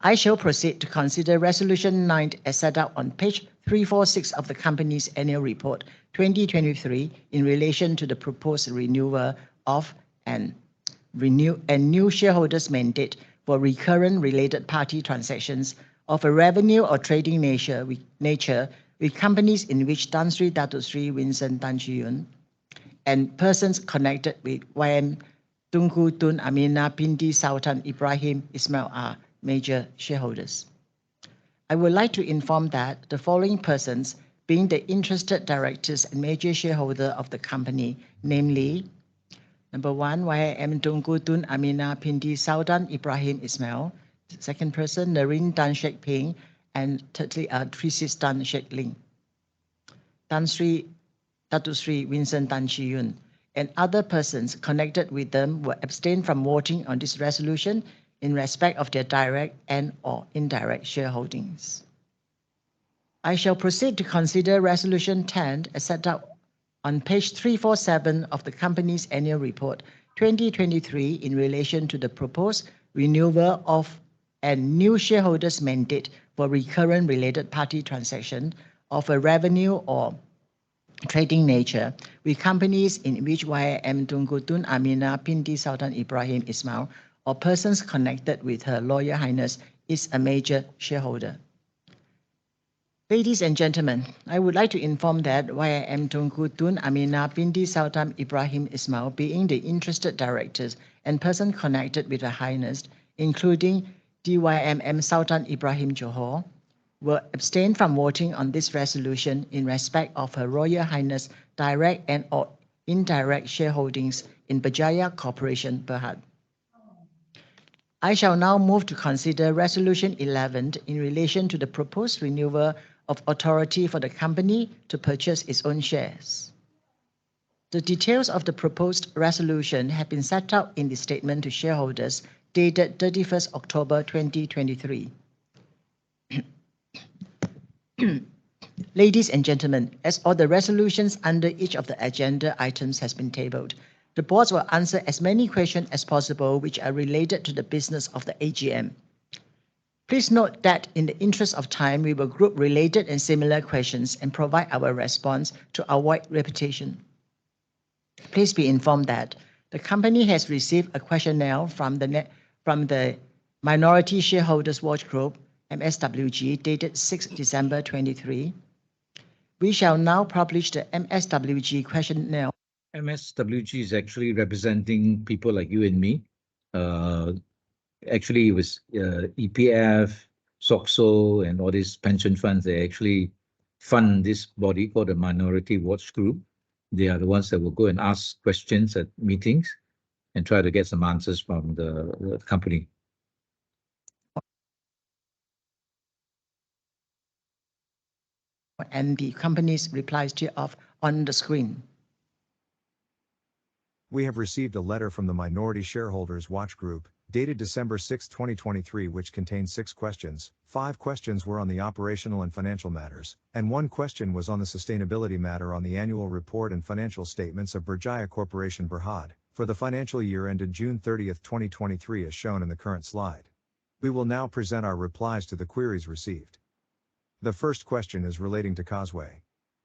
I shall proceed to consider Resolution 9 as set out on page 346 of the company's annual report 2023 in relation to the proposed renewal of and new shareholders' mandate for recurrent related party transactions of a revenue or trading nature with companies in which Tan Sri Dato Sri Vincent Tan Chee Yun and persons connected with YM Tunku Tun Amina Binti Sultan Ibrahim Ismail are major shareholders. I would like to inform that the following persons, being the interested directors and major shareholder of the company, namely, number 1, YM Tunku Tun Amina Binti Sultan Ibrahim Ismail. Second person, Narine Tan Sheikh Ping, and thirdly, Trisis Tan Sheikh Ling. Tan Sri Dato Sri Vincent Tan Chee Yun and other persons connected with them were abstained from voting on this resolution in respect of their direct and or indirect shareholdings. I shall proceed to consider Resolution 10 as set out on page 347 of the company's annual report 2023 in relation to the proposed renewal of a new shareholders' mandate for recurrent related party transaction of a revenue or trading nature with companies in which YM Tunku Tun Amina Binti Sultan Ibrahim Ismail or persons connected with Her Royal Highness is a major shareholder. Ladies and gentlemen, I would like to inform that YM Tunku Tun Amina Binti Sultan Ibrahim Ismail, being the interested directors and person connected with Her Highness, including DYMM Sultan Ibrahim Johor, were abstained from voting on this resolution in respect of Her Royal Highness direct and or indirect shareholdings in Berjaya Corporation Berhad. I shall now move to consider Resolution 11 in relation to the proposed renewal of authority for the company to purchase its own shares. The details of the proposed resolution have been set out in the statement to shareholders dated 31st October 2023. Ladies and gentlemen, as all the resolutions under each of the agenda items has been tabled, the board will answer as many questions as possible which are related to the business of the AGM. Please note that in the interest of time, we will group related and similar questions and provide our response to avoid repetition. Please be informed that the company has received a questionnaire from the Minority Shareholders Watch Group, MSWG, dated 6 December 23. We shall now publish the MSWG questionnaire. MSWG is actually representing people like you and me. Actually, it was EPF, SOXO, and all these pension funds. They actually fund this body called the Minority Watch Group. They are the ones that will go and ask questions at meetings and try to get some answers from the company. And the company's replies thereof on the screen. We have received a letter from the Minority Shareholders Watch Group, dated December 6, 2023, which contains 6 questions. 5 questions were on the operational and financial matters, and 1 question was on the sustainability matter on the annual report and financial statements of Berjaya Corporation Berhad, for the financial year ended June 30, 2023 as shown in the current slide. We will now present our replies to the queries received. The first question is relating to Causeway.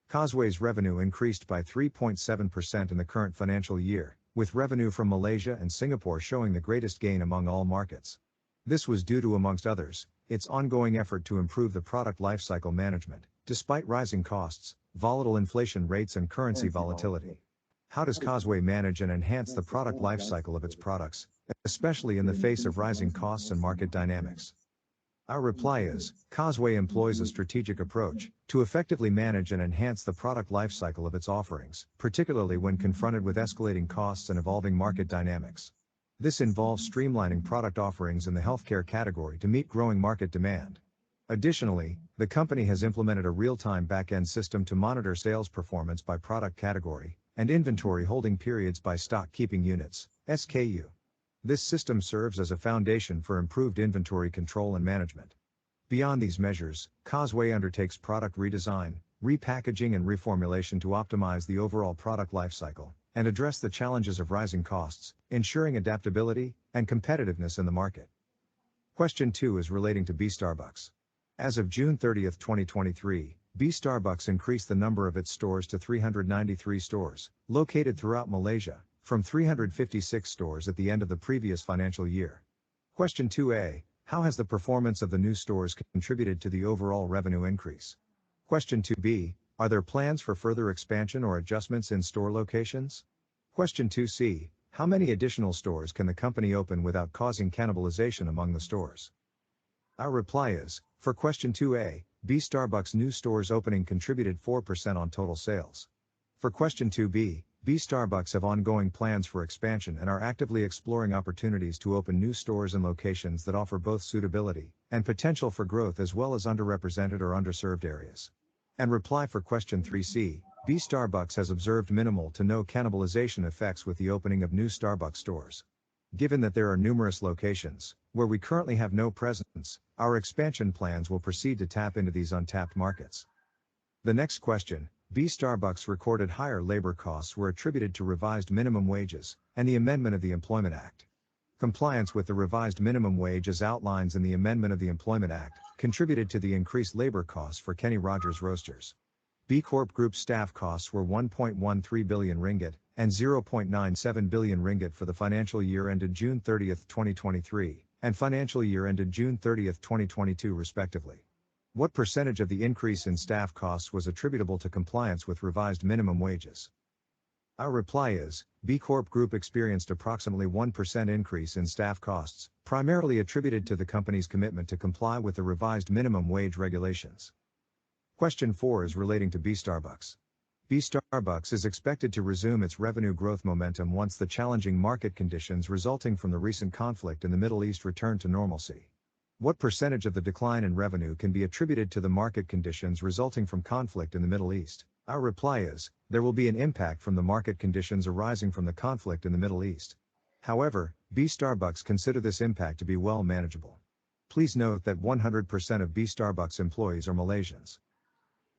Causeway's revenue increased by 3.7% in the current financial year, with revenue from Malaysia and Singapore showing the greatest gain among all markets. This was due to, amongst others, its ongoing effort to improve the product lifecycle management, despite rising costs, volatile inflation rates and currency volatility. How does Causeway manage and enhance the product lifecycle of its products, especially in the face of rising costs and market dynamics? Our reply is, Causeway employs a strategic approach to effectively manage and enhance the product lifecycle of its offerings, particularly when confronted with escalating costs and evolving market dynamics. This involves streamlining product offerings in the healthcare category to meet growing market demand. Additionally, the company has implemented a real-time back-end system to monitor sales performance by product category and inventory holding periods by stock keeping units, SKU. This system serves as a foundation for improved inventory control and management. Beyond these measures, Causeway undertakes product redesign, repackaging and reformulation to optimize the overall product lifecycle and address the challenges of rising costs, ensuring adaptability and competitiveness in the market. Question 2 is relating to B Starbucks. As of June 30, 2023, B Starbucks increased the number of its stores to 393 stores, located throughout Malaysia, from 356 stores at the end of the previous financial year. Question 2a, how has the performance of the new stores contributed to the overall revenue increase? Question 2b, are there plans for further expansion or adjustments in store locations? Question 2c, how many additional stores can the company open without causing cannibalization among the stores? Our reply is, for question 2a, B Starbucks new stores opening contributed 4% on total sales. For question 2b, B Starbucks have ongoing plans for expansion and are actively exploring opportunities to open new stores in locations that offer both suitability and potential for growth as well as underrepresented or underserved areas. And reply for question 3c, B Starbucks has observed minimal to no cannibalization effects with the opening of new Starbucks stores. Given that there are numerous locations where we currently have no presence, our expansion plans will proceed to tap into these untapped markets. The next question, B Starbucks recorded higher labor costs were attributed to revised minimum wages and the amendment of the Employment Act. Compliance with the revised minimum wage as outlines in the amendment of the Employment Act contributed to the increased labor costs for Kenny Rogers Roasters. B Corp Group staff costs were 1.13 billion ringgit and 0.97 billion ringgit for the financial year ended June 30, 2023, and financial year ended June 30, 2022 respectively. What percentage of the increase in staff costs was attributable to compliance with revised minimum wages? Our reply is, B Corp Group experienced approximately 1% increase in staff costs, primarily attributed to the company's commitment to comply with the revised minimum wage regulations. Question 4 is relating to B Starbucks. B Starbucks is expected to resume its revenue growth momentum once the challenging market conditions resulting from the recent conflict in the Middle East return to normalcy. What percentage of the decline in revenue can be attributed to the market conditions resulting from conflict in the Middle East? Our reply is, there will be an impact from the market conditions arising from the conflict in the Middle East. However, B Starbucks consider this impact to be well manageable. Please note that 100% of B Starbucks employees are Malaysians.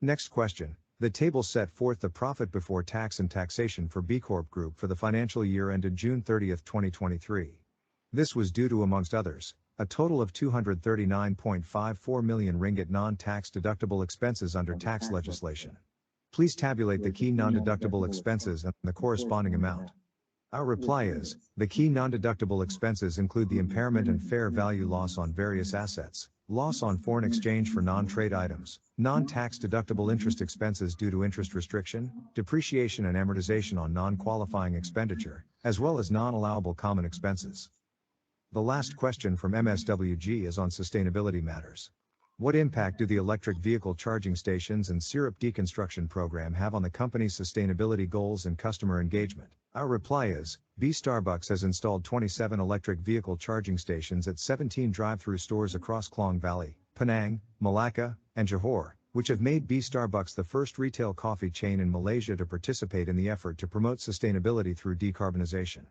Next question. The table set forth the profit before tax and taxation for B Corp Group for the financial year ended June 30, 2023. This was due to, amongst others, a total of 239.54 million ringgit non-tax deductible expenses under tax legislation. Please tabulate the key non-deductible expenses and the corresponding amount. Our reply is, the key non-deductible expenses include the impairment and fair value loss on various assets, loss on foreign exchange for non-trade items, non-tax deductible interest expenses due to interest restriction, depreciation and amortization on non-qualifying expenditure, as well as non-allowable common expenses. The last question from MSWG is on sustainability matters. What impact do the electric vehicle charging stations and syrup deconstruction program have on the company's sustainability goals and customer engagement? Our reply is, B Starbucks has installed 27 electric vehicle charging stations at 17 drive-through stores across Klang Valley, Penang, Malacca, and Johor, which have made B Starbucks the first retail coffee chain in Malaysia to participate in the effort to promote sustainability through decarbonization.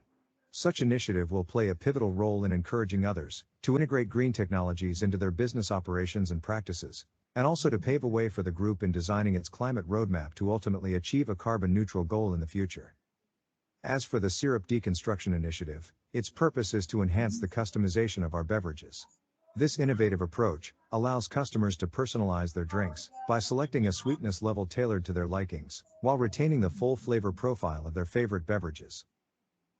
Such initiative will play a pivotal role in encouraging others to integrate green technologies into their business operations and practices, and also to pave a way for the group in designing its climate roadmap to ultimately achieve a carbon-neutral goal in the future. As for the syrup deconstruction initiative, its purpose is to enhance the customization of our beverages. This innovative approach allows customers to personalize their drinks by selecting a sweetness level tailored to their likings, while retaining the full flavor profile of their favorite beverages.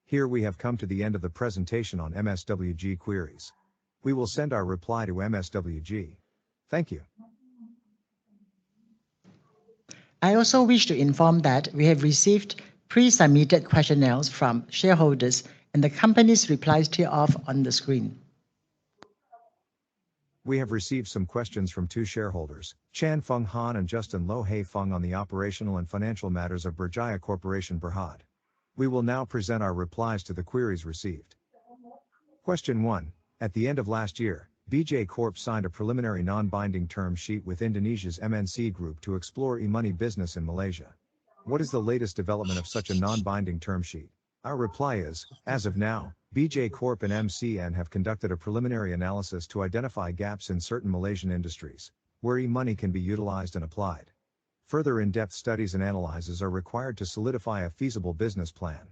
Here we have come to the end of the presentation on MSWG queries. We will send our reply to MSWG. Thank you. I also wish to inform that we have received pre-submitted questionnaires from shareholders, and the company's replies hereof on the screen. We have received some questions from two shareholders, Chan Feng Han and Justin Lo Hei Feng, on the operational and financial matters of Berjaya Corporation Berhad. We will now present our replies to the queries received. Question 1. At the end of last year, BJ Corp signed a preliminary non-binding term sheet with Indonesia's MNC Group to explore e-money business in Malaysia. What is the latest development of such a non-binding term sheet? Our reply is, as of now, BJ Corp and MCN have conducted a preliminary analysis to identify gaps in certain Malaysian industries, where e-money can be utilized and applied. Further in-depth studies and analyses are required to solidify a feasible business plan.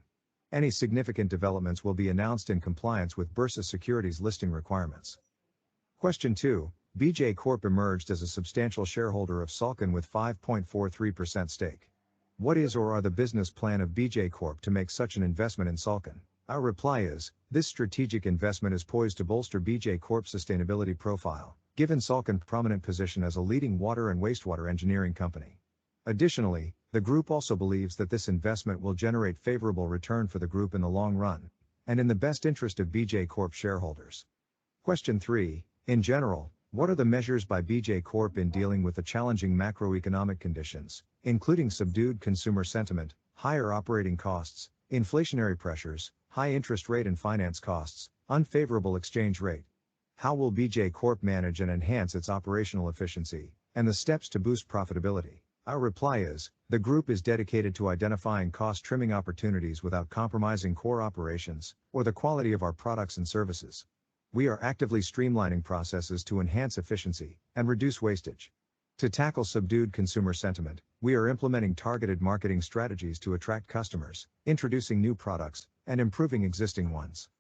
Any significant developments will be announced in compliance with Bursa Securities listing requirements. Question 2. BJ Corp emerged as a substantial shareholder of Salkin with 5.43% stake. What is or are the business plan of BJ Corp to make such an investment in Salkin? Our reply is, this strategic investment is poised to bolster BJ Corp's sustainability profile, given Salkin's prominent position as a leading water and wastewater engineering company. Additionally, the group also believes that this investment will generate favorable return for the group in the long run, and in the best interest of BJ Corp shareholders. Question 3. In general, what are the measures by BJ Corp in dealing with the challenging macroeconomic conditions, including subdued consumer sentiment, higher operating costs, inflationary pressures, high interest rate and finance costs, unfavorable exchange rate? How will BJ Corp manage and enhance its operational efficiency, and the steps to boost profitability? Our reply is, the group is dedicated to identifying cost-trimming opportunities without compromising core operations, or the quality of our products and services. We are actively streamlining processes to enhance efficiency and reduce wastage. To tackle subdued consumer sentiment, we are implementing targeted marketing strategies to attract customers, introducing new products, and improving existing ones.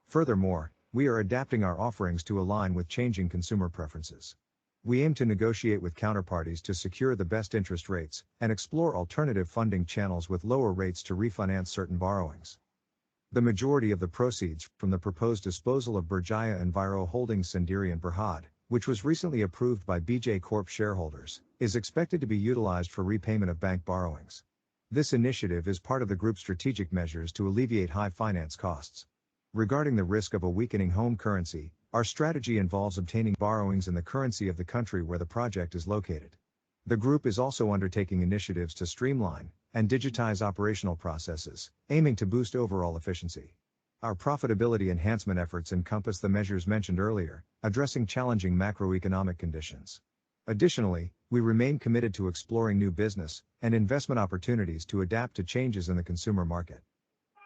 Furthermore, we are adapting our offerings to align with changing consumer preferences. We aim to negotiate with counterparties to secure the best interest rates, and explore alternative funding channels with lower rates to refinance certain borrowings. The majority of the proceeds from the proposed disposal of Berjaya Enviro Holdings Sendiri and Berhad, which was recently approved by BJ Corp shareholders, is expected to be utilized for repayment of bank borrowings. This initiative is part of the group's strategic measures to alleviate high finance costs. Regarding the risk of a weakening home currency, our strategy involves obtaining borrowings in the currency of the country where the project is located. The group is also undertaking initiatives to streamline and digitize operational processes, aiming to boost overall efficiency. Our profitability enhancement efforts encompass the measures mentioned earlier, addressing challenging macroeconomic conditions. Additionally, we remain committed to exploring new business and investment opportunities to adapt to changes in the consumer market.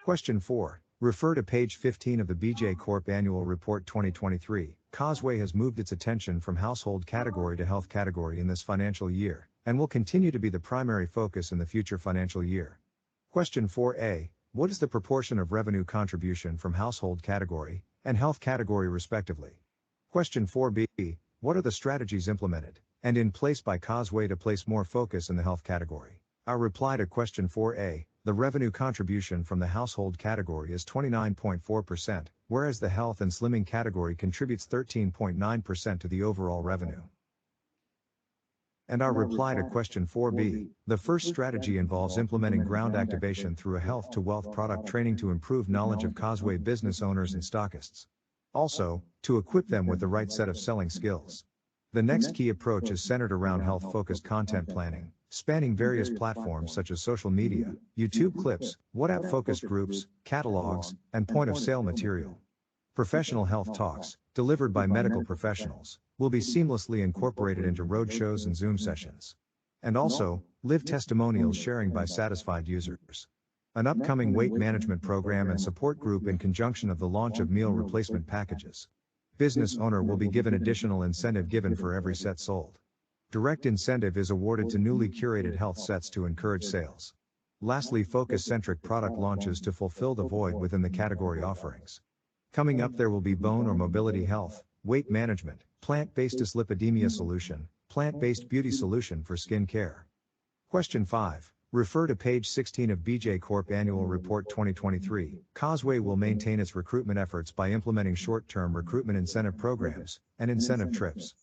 Question 4. Refer to page 15 of the BJ Corp Annual Report 2023. Causeway has moved its attention from household category to health category in this financial year, and will continue to be the primary focus in the future financial year. Question 4a. What is the proportion of revenue contribution from household category and health category respectively? Question 4b. What are the strategies implemented and in place by Causeway to place more focus in the health category? Our reply to question 4a. The revenue contribution from the household category is 29.4%, whereas the health and slimming category contributes 13.9% to the overall revenue. And our reply to question 4b. The first strategy involves implementing ground activation through a health to wealth product training to improve knowledge of Causeway business owners and stockists. Also, to equip them with the right set of selling skills. The next key approach is centered around health-focused content planning, spanning various platforms such as social media, YouTube clips, WhatsApp-focused groups, catalogs, and point-of-sale material. Professional health talks, delivered by medical professionals, will be seamlessly incorporated into roadshows and Zoom sessions. And also, live testimonials sharing by satisfied users. An upcoming weight management program and support group in conjunction of the launch of meal replacement packages. Business owner will be given additional incentive given for every set sold. Direct incentive is awarded to newly curated health sets to encourage sales. Lastly, focus-centric product launches to fulfill the void within the category offerings. Coming up there will be bone or mobility health, weight management, plant-based dyslipidemia solution, plant-based beauty solution for skin care. Question 5. Refer to page 16 of BJ Corp Annual Report 2023. Causeway will maintain its recruitment efforts by implementing short-term recruitment incentive programs and incentive trips.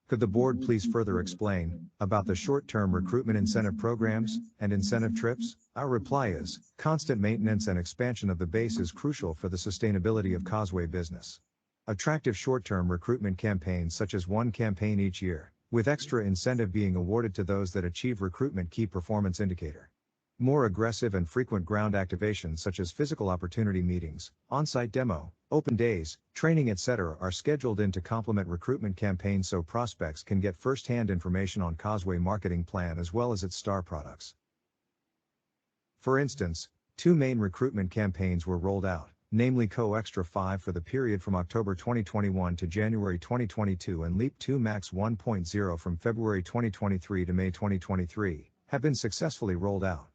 Could the board please further explain about the short-term recruitment incentive programs and incentive trips? Our reply is, constant maintenance and expansion of the base is crucial for the sustainability of Causeway business. Attractive short-term recruitment campaigns such as one campaign each year, with extra incentive being awarded to those that achieve recruitment key performance indicator. More aggressive and frequent ground activations such as physical opportunity meetings, on-site demo, open days, training etc. are scheduled in to complement recruitment campaigns so prospects can get first-hand information on Causeway marketing plan as well as its star products. For instance, 2 main recruitment campaigns were rolled out, namely Co Extra 5 for the period from October 2021 to January 2022 and Leap 2 Max 1.0 from February 2023 to May 2023, have been successfully rolled out.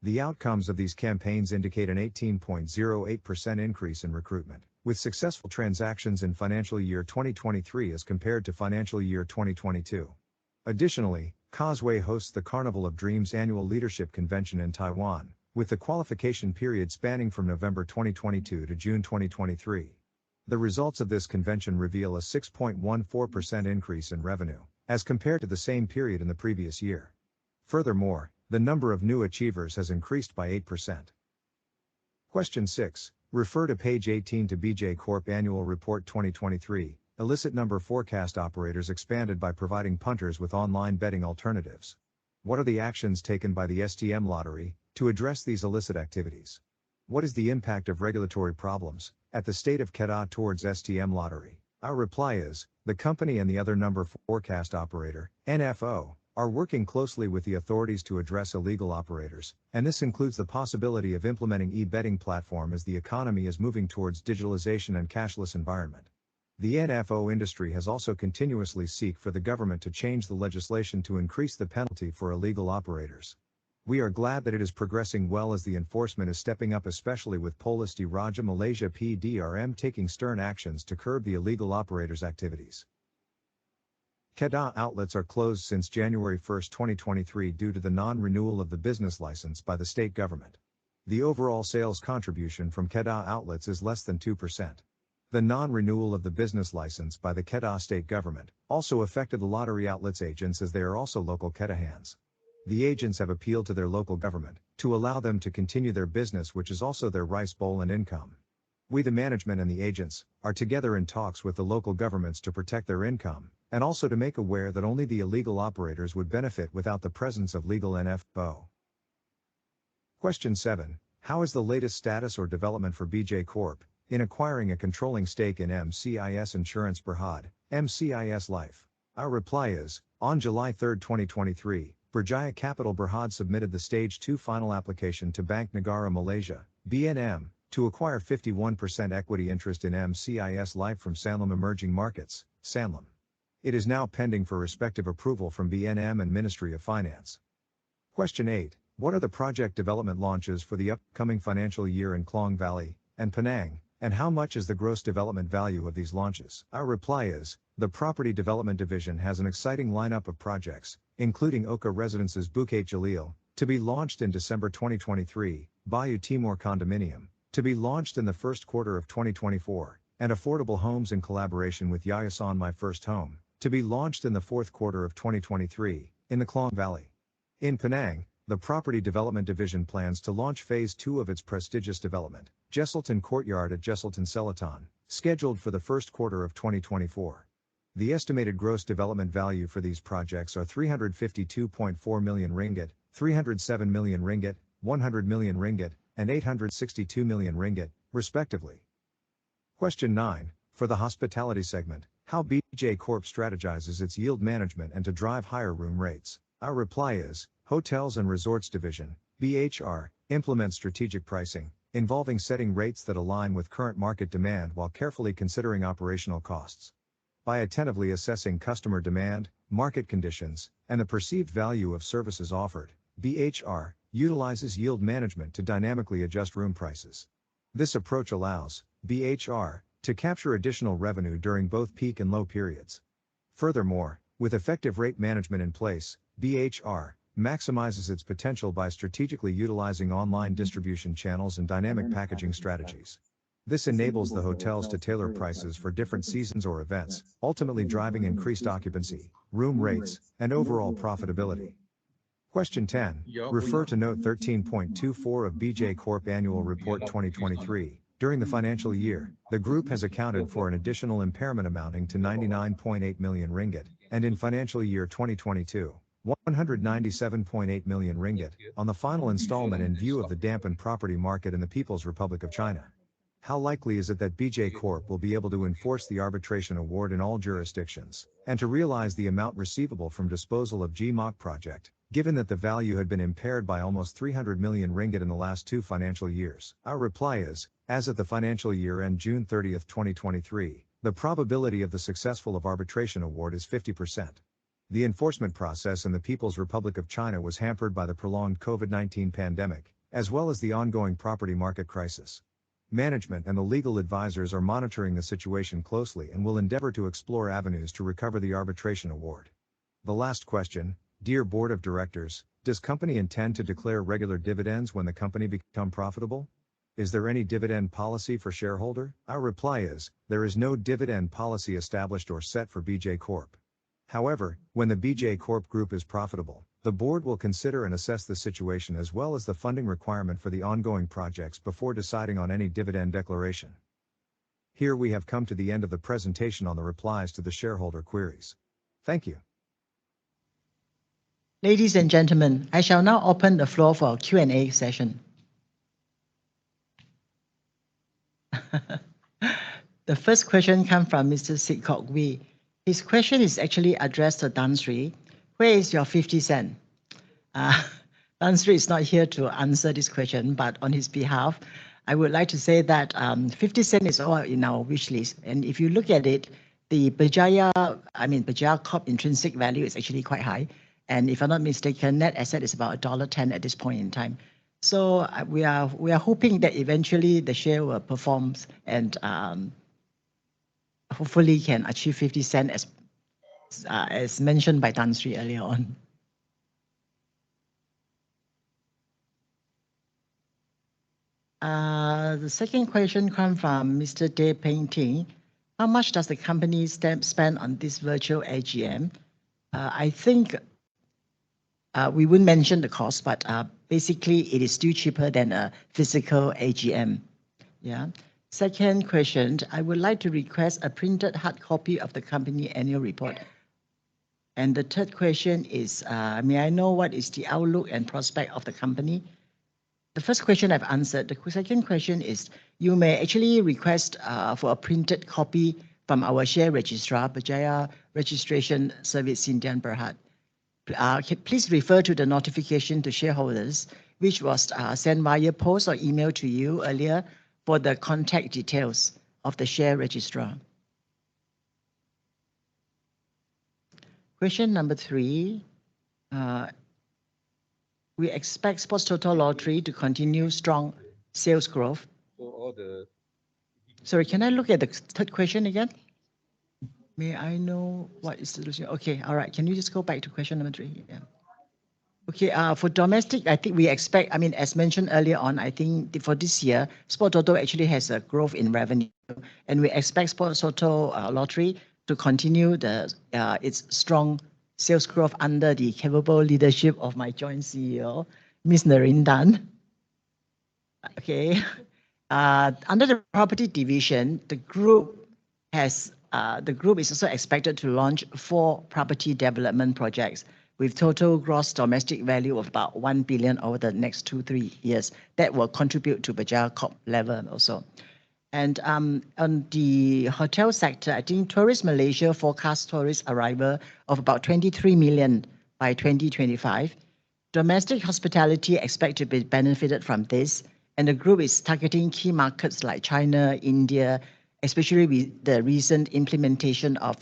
The outcomes of these campaigns indicate an 18.08% increase in recruitment, with successful transactions in financial year 2023 as compared to financial year 2022. Additionally, Causeway hosts the Carnival of Dreams annual leadership convention in Taiwan, with the qualification period spanning from November 2022 to June 2023. The results of this convention reveal a 6.14% increase in revenue, as compared to the same period in the previous year. Furthermore, the number of new achievers has increased by 8%. Question 6. Refer to page 18 to BJ Corp Annual Report 2023, illicit number forecast operators expanded by providing punters with online betting alternatives. What are the actions taken by the STM lottery to address these illicit activities? What is the impact of regulatory problems at the state of Kedah towards STM lottery? Our reply is, the company and the other number forecast operator, NFO, are working closely with the authorities to address illegal operators, and this includes the possibility of implementing e-betting platform as the economy is moving towards digitalization and cashless environment. The NFO industry has also continuously sought for the government to change the legislation to increase the penalty for illegal operators. We are glad that it is progressing well as the enforcement is stepping up, especially with Polis di Raja Malaysia PDRM taking stern actions to curb the illegal operators' activities. Kedah outlets are closed since January 1, 2023 due to the non-renewal of the business license by the state government. The overall sales contribution from Kedah outlets is less than 2%. The non-renewal of the business license by the Kedah state government also affected the lottery outlets agents as they are also local Kedahans. The agents have appealed to their local government to allow them to continue their business, which is also their rice bowl and income. We, the management and the agents, are together in talks with the local governments to protect their income, and also to make aware that only the illegal operators would benefit without the presence of legal NFO. Question 7. How is the latest status or development for BJ Corp in acquiring a controlling stake in MCIS Insurance Berhad, MCIS Life? Our reply is, on July 3, 2023, Berjaya Capital Berhad submitted the Stage 2 final application to Bank Negara Malaysia, BNM, to acquire 51% equity interest in MCIS Life from Sanlam Emerging Markets, Sanlam. It is now pending for respective approval from BNM and Ministry of Finance. Question 8. What are the project development launches for the upcoming financial year in Klang Valley and Penang, and how much is the gross development value of these launches? Our reply is, the Property Development Division has an exciting lineup of projects, including Oka Residences Bukit Jalil, to be launched in December 2023, Bayu Timur Condominium, to be launched in the first quarter of 2024, and Affordable Homes in collaboration with Yayasan My First Home, to be launched in the fourth quarter of 2023, in the Klang Valley. In Penang, the Property Development Division plans to launch Phase 2 of its prestigious development, Jesselton Courtyard at Jesselton Selatan, scheduled for the first quarter of 2024. The estimated gross development value for these projects are 352.4 million ringgit, 307 million ringgit, 100 million ringgit, and 862 million ringgit, respectively. Question 9. For the hospitality segment, how BJ Corp strategizes its yield management and to drive higher room rates? Our reply is, Hotels and Resorts Division, BHR, implements strategic pricing, involving setting rates that align with current market demand while carefully considering operational costs. By attentively assessing customer demand, market conditions, and the perceived value of services offered, BHR utilizes yield management to dynamically adjust room prices. This approach allows BHR to capture additional revenue during both peak and low periods. Furthermore, with effective rate management in place, BHR maximizes its potential by strategically utilizing online distribution channels and dynamic packaging strategies. This enables the hotels to tailor prices for different seasons or events, ultimately driving increased occupancy, room rates, and overall profitability. Question 10. Refer to Note 13.24 of BJ Corp Annual Report 2023. During the financial year, the group has accounted for an additional impairment amounting to 99.8 million ringgit, and in financial year 2022, 197.8 million ringgit, on the final installment in view of the dampened property market in the People's Republic of China. How likely is it that BJ Corp will be able to enforce the arbitration award in all jurisdictions, and to realize the amount receivable from disposal of GMOC project, given that the value had been impaired by almost 300 million ringgit in the last 2 financial years? Our reply is, as of the financial year end June 30, 2023, the probability of the successful of arbitration award is 50%. The enforcement process in the People's Republic of China was hampered by the prolonged COVID-19 pandemic, as well as the ongoing property market crisis. Management and the legal advisors are monitoring the situation closely and will endeavor to explore avenues to recover the arbitration award. The last question, dear Board of Directors, does company intend to declare regular dividends when the company become profitable? Is there any dividend policy for shareholder? Our reply is, there is no dividend policy established or set for BJ Corp. However, when the BJ Corp group is profitable, the board will consider and assess the situation as well as the funding requirement for the ongoing projects before deciding on any dividend declaration. Here we have come to the end of the presentation on the replies to the shareholder queries. Thank you. Ladies and gentlemen, I shall now open the floor for a Q&A session. The first question comes from Mr. Sit Kok Wee. His question is actually addressed to Tan Sri. Where is your 50 cent? Tan Sri is not here to answer this question, but on his behalf, I would like to say that 50 cent is all in our wish list. And if you look at it, the Berjaya Corp intrinsic value is actually quite high. And if I'm not mistaken, net asset is about $1.10 at this point in time. So we are hoping that eventually the share will perform and hopefully can achieve 50 cents as mentioned by Tan Sri earlier on. The second question comes from Mr. Day Painting. How much does the company spend on this virtual AGM? I think we wouldn't mention the cost, but basically it is still cheaper than a physical AGM. Yeah. Second question, I would like to request a printed hard copy of the company annual report. And the third question is, may I know what is the outlook and prospect of the company? The first question I've answered. The second question is, you may actually request for a printed copy from our share registrar, Berjaya Registration Service Indian Berhad. Please refer to the notification to shareholders, which was sent via post or email to you earlier for the contact details of the share registrar. Question number 3. We expect Sports Total Lottery to continue strong sales growth. Sorry, can I look at the third question again? May I know what is the solution? Okay, all right. Can you just go back to question number 3? Yeah. Okay, for domestic, I think we expect, as mentioned earlier on, I think for this year, Sport Toto actually has a growth in revenue, and we expect Sport Toto Lottery to continue its strong sales growth under the capable leadership of my joint CEO, Ms. Narindan. Okay. Under the property division, the group is also expected to launch 4 property development projects with total gross domestic value of about 1 billion over the next 2-3 years. That will contribute to Berjaya Corp level also. And on the hotel sector, I think Tourist Malaysia forecast tourist arrival of about 23 million by 2025. Domestic hospitality expect to be benefited from this, and the group is targeting key markets like China, India, especially with the recent implementation of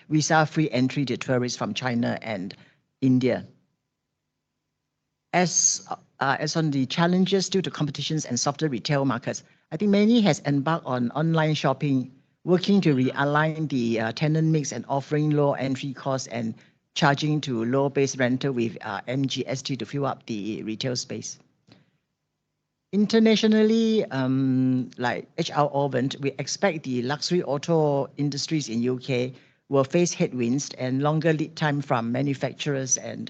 visa-free entry to tourists from China and India. As on the challenges due to competitions and softer retail markets, I think many has embarked on online shopping, working to realign the tenant mix and offering low entry costs and charging to low base rental with MGST to fill up the retail space. Internationally, like HR Orvent, we expect the luxury auto industries in UK will face headwinds and longer lead time from manufacturers and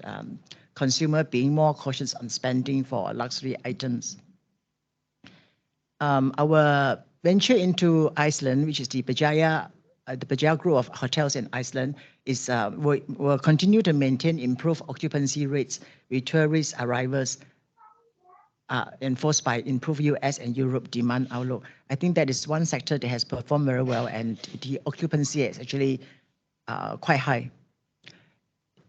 consumer being more cautious on spending for luxury items. Our venture into Iceland, which is the Berjaya Group of Hotels in Iceland, will continue to maintain improved occupancy rates with tourist arrivals enforced by improved US and Europe demand outlook. I think that is one sector that has performed very well, and the occupancy is actually quite high.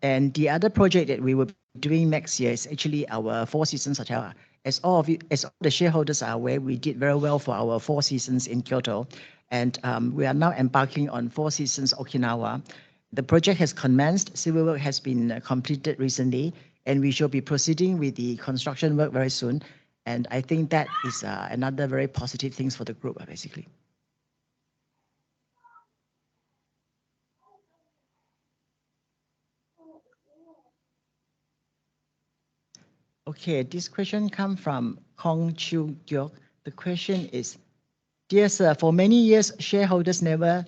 And the other project that we will be doing next year is actually our Four Seasons Hotel. As all the shareholders are aware, we did very well for our Four Seasons in Kyoto, and we are now embarking on Four Seasons Okinawa. The project has commenced, civil work has been completed recently, and we shall be proceeding with the construction work very soon. And I think that is another very positive things for the group, basically. Okay, this question comes from Hong Chiu Gyok. The question is, dear sir, for many years, shareholders never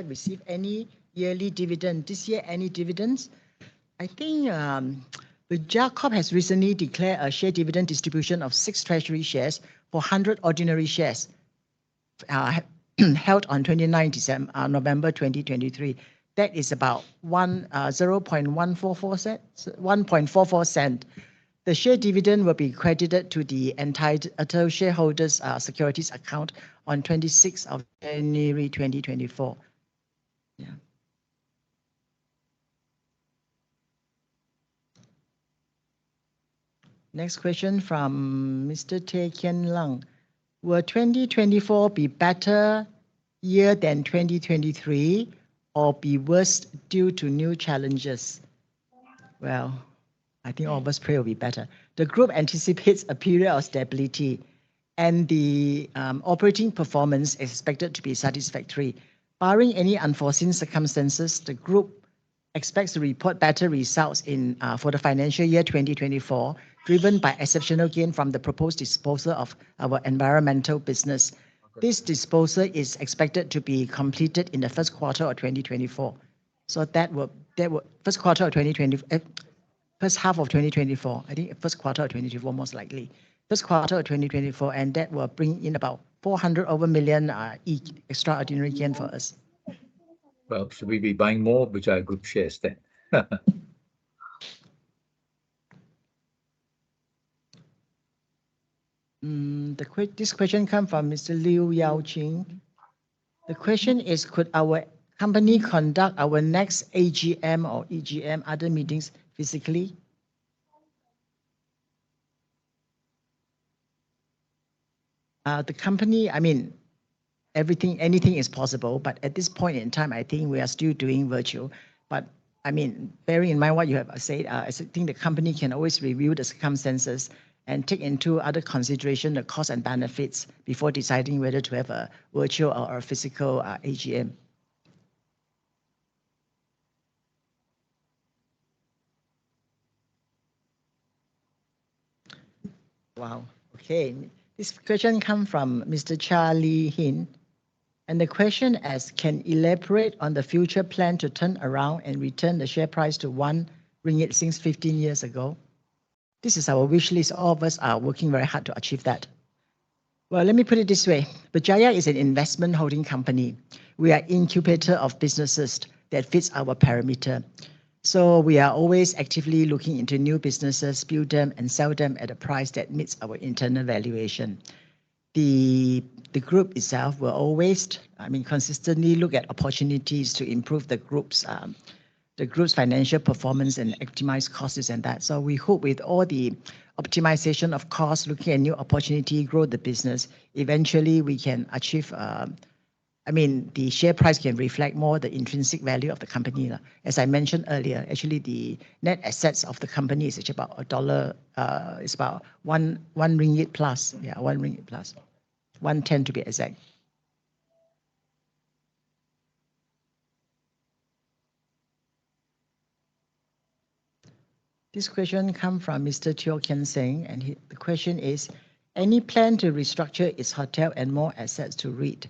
received any yearly dividend. This year, any dividends? I think Vijaya Corp has recently declared a share dividend distribution of 6 treasury shares for 100 ordinary shares held on 29 November 2023. That is about 1.44 cent. The share dividend will be credited to the entitled shareholders' securities account on 26th of January 2024. Yeah. Next question from Mr. TEH KIAN. Will 2024 be better year than 2023 or be worse due to new challenges? Well, I think all of us pray will be better. The group anticipates a period of stability and the operating performance is expected to be satisfactory. Barring any unforeseen circumstances, the group expects to report better results for the financial year 2024, driven by exceptional gain from the proposed disposal of our environmental business. This disposal is expected to be completed in the first quarter of 2024. So that will first quarter of 2020, first half of 2024. I think first quarter of 2024 most likely. First quarter of 2024, and that will bring in about 400 million extraordinary gain for us. Well, should we be buying more Vijaya Group shares then? This question comes from Mr. Liu Yao Ching. The question is, could our company conduct our next AGM or EGM, other meetings physically? The company, I mean, anything is possible, but at this point in time, I think we are still doing virtual. But I mean, bearing in mind what you have said, I think the company can always review the circumstances and take into other consideration the costs and benefits before deciding whether to have a virtual or a physical AGM. Wow. Okay. This question comes from Mr. Charlie Hin. And the question is, can elaborate on the future plan to turn around and return the share price to 1 ringgit since 15 years ago? This is our wish list. All of us are working very hard to achieve that. Well, let me put it this way. Vijaya is an investment holding company. We are incubator of businesses that fits our parameter. So we are always actively looking into new businesses, build them and sell them at a price that meets our internal valuation. The group itself will always, consistently look at opportunities to improve the group's financial performance and optimize costs and that. So we hope with all the optimization of costs, looking at new opportunity, grow the business, eventually we can achieve, the share price can reflect more the intrinsic value of the company. As I mentioned earlier, actually the net assets of the company is actually about $1, it's about one ringgit plus. Yeah, 1 ringgit plus. 110 to be exact. This question comes from Mr. Teo Kian Seng, and the question is, any plan to restructure its hotel and mall assets to REIT?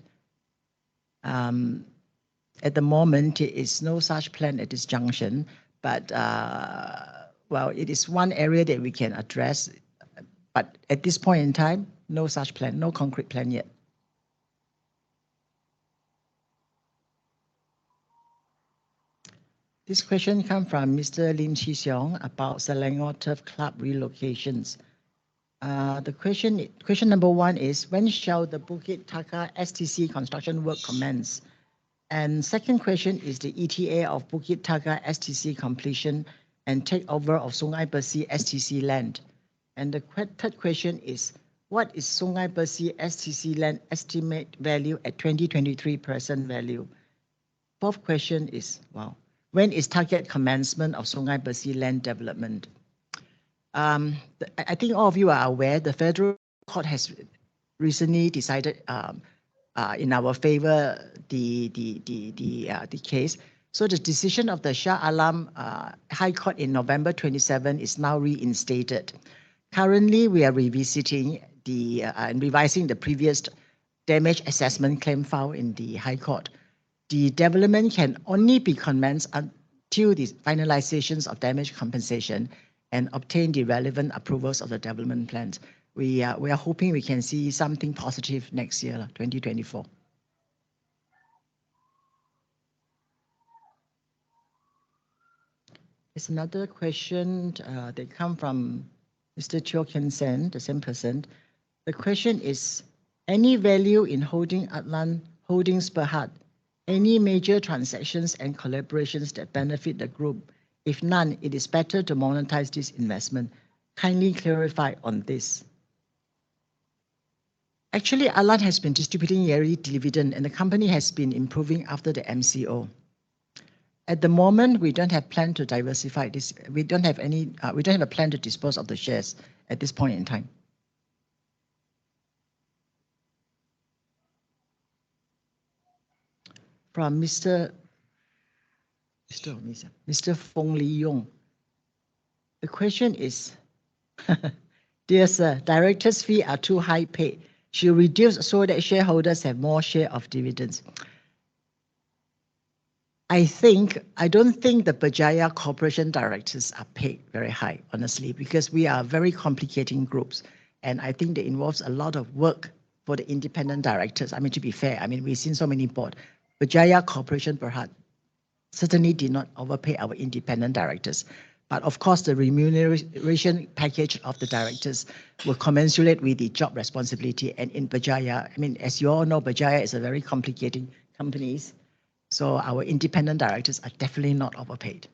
At the moment, there is no such plan at this junction, but well, it is one area that we can address, but at this point in time, no such plan, no concrete plan yet. This question comes from Mr. Lim Chi Siong about Selangor Turf Club relocations. The question number 1 is, when shall the Bukit Taka STC construction work commence? And second question is the ETA of Bukit Taka STC completion and takeover of Sungai Besi STC land. And the third question is, what is Sungai Besi STC land estimate value at 2023 present value? Fourth question is, wow, when is target commencement of Sungai Besi land development? I think all of you are aware the federal court has recently decided in our favor the case. So the decision of the Shah Alam High Court in November 27 is now reinstated. Currently, we are revisiting and revising the previous damage assessment claim filed in the High Court. The development can only be commenced until the finalizations of damage compensation and obtain the relevant approvals of the development plans. We are hoping we can see something positive next year, 2024. There's another question that come from Mr. Teo Kian Sen, the same person. The question is, any value in holding Atlan Holdings Berhad? Any major transactions and collaborations that benefit the group? If none, it is better to monetize this investment. Kindly clarify on this. Actually, Atlan has been distributing yearly dividend and the company has been improving after the MCO. At the moment, we don't have plan to diversify this. We don't have a plan to dispose of the shares at this point in time. From Mr. Fong Lee Yong. The question is, dear sir, directors' fee are too high paid. Should reduce so that shareholders have more share of dividends. I don't think the Berjaya Corporation directors are paid very high, honestly, because we are very complicating groups. And I think it involves a lot of work for the independent directors. I mean, to be fair, I mean, we've seen so many boards. Berjaya Corporation perhaps certainly did not overpay our independent directors. But of course, the remuneration package of the directors will commensurate with the job responsibility. And in Berjaya, I mean, as you all know, Berjaya is a very complicating company. So our independent directors are definitely not overpaid.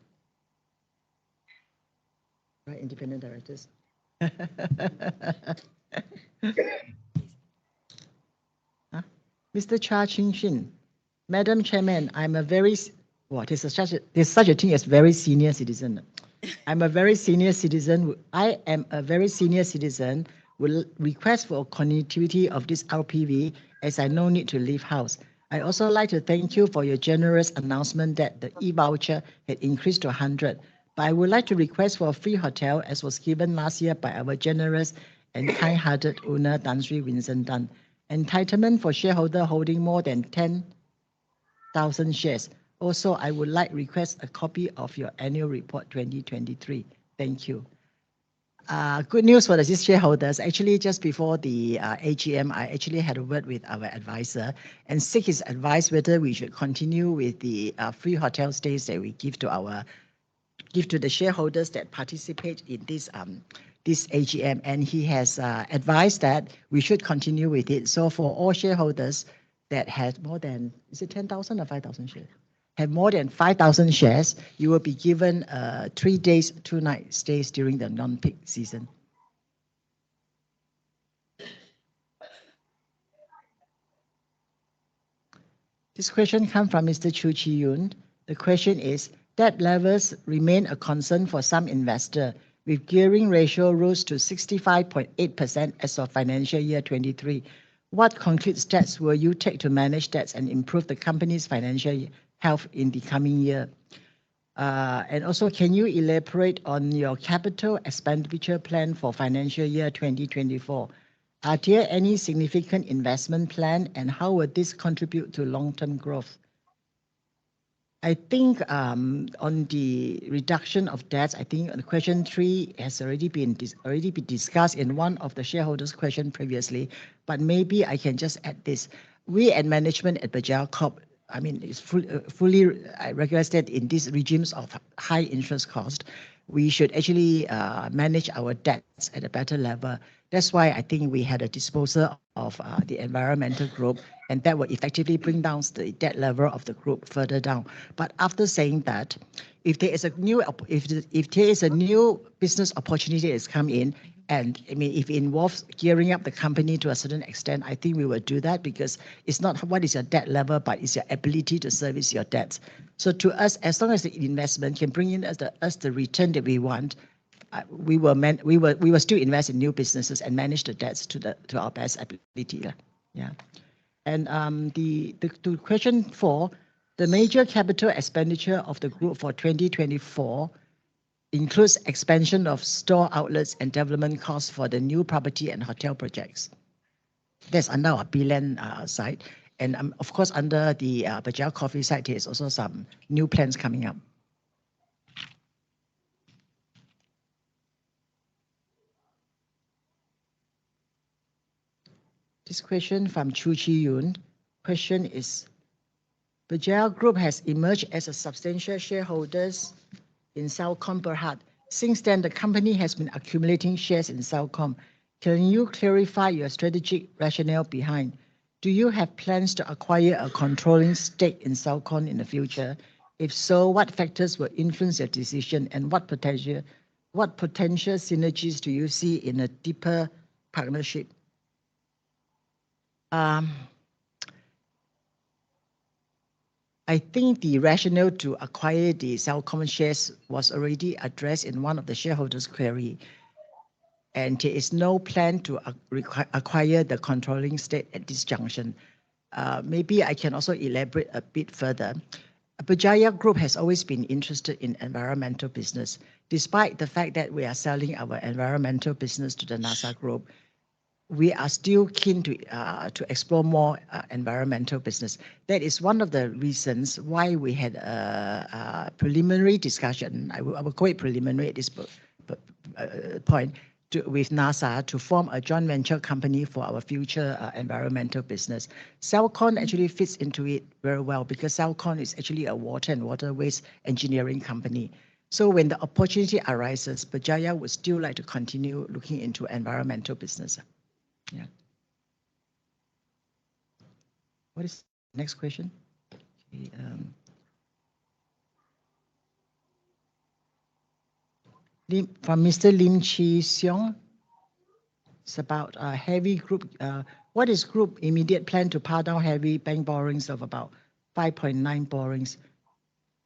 Right, independent directors? Mr. Cha Ching Shin, Madam Chairman, I'm a very, there's such a thing as very senior citizen. I'm a very senior citizen. I am a very senior citizen. Will request for continuity of this RPV as I no need to leave house. I also like to thank you for your generous announcement that the e-voucher had increased to 100. But I would like to request for a free hotel as was given last year by our generous and kind-hearted owner Tan Sri Vincent Tan. Entitlement for shareholder holding more than 10,000 shares. Also, I would like to request a copy of your annual report 2023. Thank you. Good news for the shareholders. Actually, just before the AGM, I actually had a word with our advisor and seek his advice whether we should continue with the free hotel stays that we give to the shareholders that participate in this AGM. And he has advised that we should continue with it. So for all shareholders that had more than, is it 10,000 or 5,000 shares? Have more than 5,000 shares, you will be given 3 days, 2 night stays during the non-peak season. This question comes from Mr. Chu Chi Yun. The question is, debt levels remain a concern for some investor, with gearing ratio rose to 65.8% as of financial year 23. What concrete steps will you take to manage debts and improve the company's financial health in the coming year? And also, can you elaborate on your capital expenditure plan for financial year 2024? Are there any significant investment plan and how will this contribute to long-term growth? I think on the reduction of debts, I think question 3 has already been discussed in one of the shareholders' question previously, but maybe I can just add this. We at management at Berjaya Corp, I mean, it's fully recognized that in these regimes of high interest cost, we should actually manage our debts at a better level. That's why I think we had a disposal of the environmental group, and that will effectively bring down the debt level of the group further down. But after saying that, if there is a new business opportunity that's come in, and I mean, if it involves gearing up the company to a certain extent, I think we will do that because it's not what is your debt level, but it's your ability to service your debts. So to us, as long as the investment can bring in us the return that we want, we will still invest in new businesses and manage the debts to our best ability. Yeah. And to question 4, the major capital expenditure of the group for 2024 includes expansion of store outlets and development costs for the new property and hotel projects. That's under our Bilan side. And of course, under the Berjaya Coffee side, there's also some new plans coming up. This question from Chu Chi Yun. Question is, Berjaya Group has emerged as a substantial shareholder in Celcom Berhad. Since then, the company has been accumulating shares in Celcom. Can you clarify your strategic rationale behind? Do you have plans to acquire a controlling stake in Celcom in the future? If so, what factors will influence your decision, and what potential synergies do you see in a deeper partnership? I think the rationale to acquire the Celcom shares was already addressed in one of the shareholders' query, and there is no plan to acquire the controlling stake at this junction. Maybe I can also elaborate a bit further. Berjaya Group has always been interested in environmental business. Despite the fact that we are selling our environmental business to the NASA Group, we are still keen to explore more environmental business. That is one of the reasons why we had a preliminary discussion. I will call it preliminary at this point with NASA to form a joint venture company for our future environmental business. Celcom actually fits into it very well because Celcom is actually a water and waterways engineering company. So when the opportunity arises, Berjaya would still like to continue looking into environmental business. Yeah. What is the next question? Okay, from Mr. Lim Chi Seong. It's about heavy group. What is group immediate plan to pay down heavy bank borrowings of about 5.9 borrowings?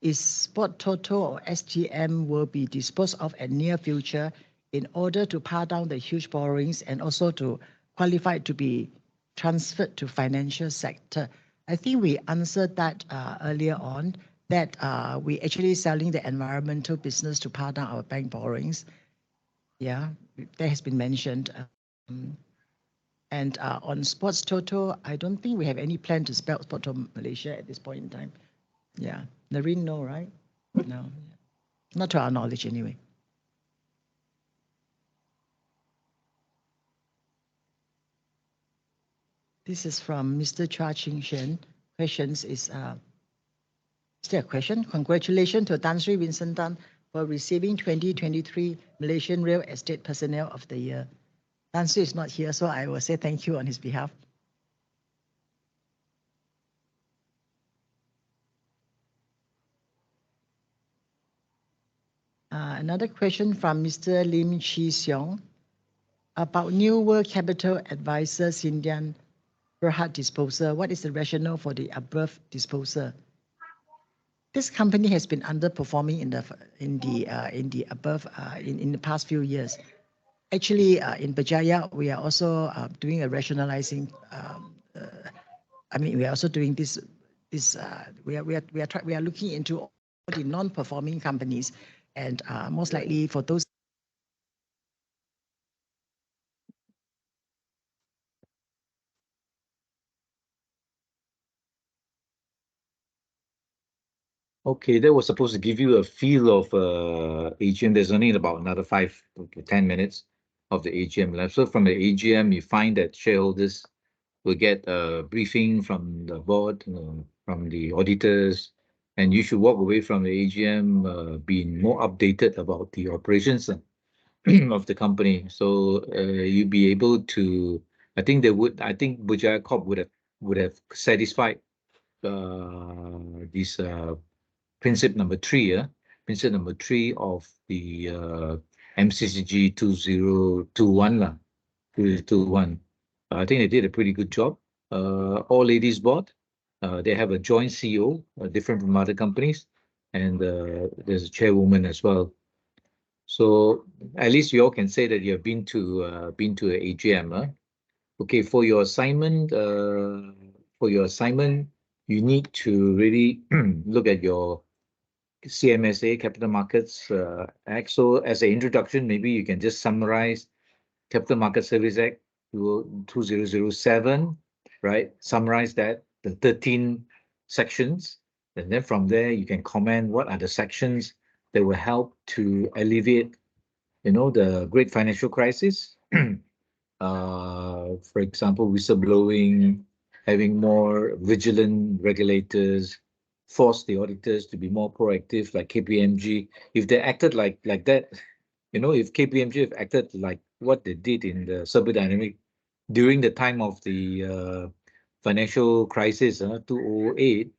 Is Sport Toto or STM will be disposed of at near future in order to pay down the huge borrowings and also to qualify to be transferred to financial sector? I think we answered that earlier on, that we actually selling the environmental business to pay down our bank borrowings. Yeah, that has been mentioned. And on Sports Toto, I don't think we have any plan to spell Sport Toto Malaysia at this point in time. Yeah, Narine, no, right? No, not to our knowledge anyway. This is from Mr. Chua Ching Shen. Questions is there a question? Congratulations to Tan Sri Vincent Tan for receiving 2023 Malaysian Real Estate Personnel of the Year. Tan Sri is not here, so I will say thank you on his behalf. Another question from Mr. Lim Chi Seong about New World Capital Advisor Indian Berhad disposal. What is the rationale for the above disposal? This company has been underperforming in the past few years. Actually, in Berjaya, we are also doing a rationalizing. I mean, we are also doing this. We are looking into all the non-performing companies, and most likely for those. Okay, that was supposed to give you a feel of AGM. There's only about another 5 to 10 minutes of the AGM left. So from the AGM, you find that shareholders will get a briefing from the board, from the auditors, and you should walk away from the AGM being more updated about the operations of the company. So you'll be able to. I think Berjaya Corp would have satisfied this. Principle number 3 of the MCCG 2021 2021. I think they did a pretty good job. All ladies board. They have a joint CEO, different from other companies, and there's a chairwoman as well. So at least you all can say that you have been to an AGM. Okay, for your assignment, you need to really look at your CMSA Capital Markets Act. So as an introduction, maybe you can just summarize Capital Market Service Act 2007, right? Summarize that, the 13 sections, and then from there you can comment what are the sections that will help to alleviate, the great financial crisis. For example, whistleblowing, having more vigilant regulators, force the auditors to be more proactive, like KPMG. If they acted like that, if KPMG have acted like what they did in the Cyber Dynamic during the time of the financial crisis, 2008,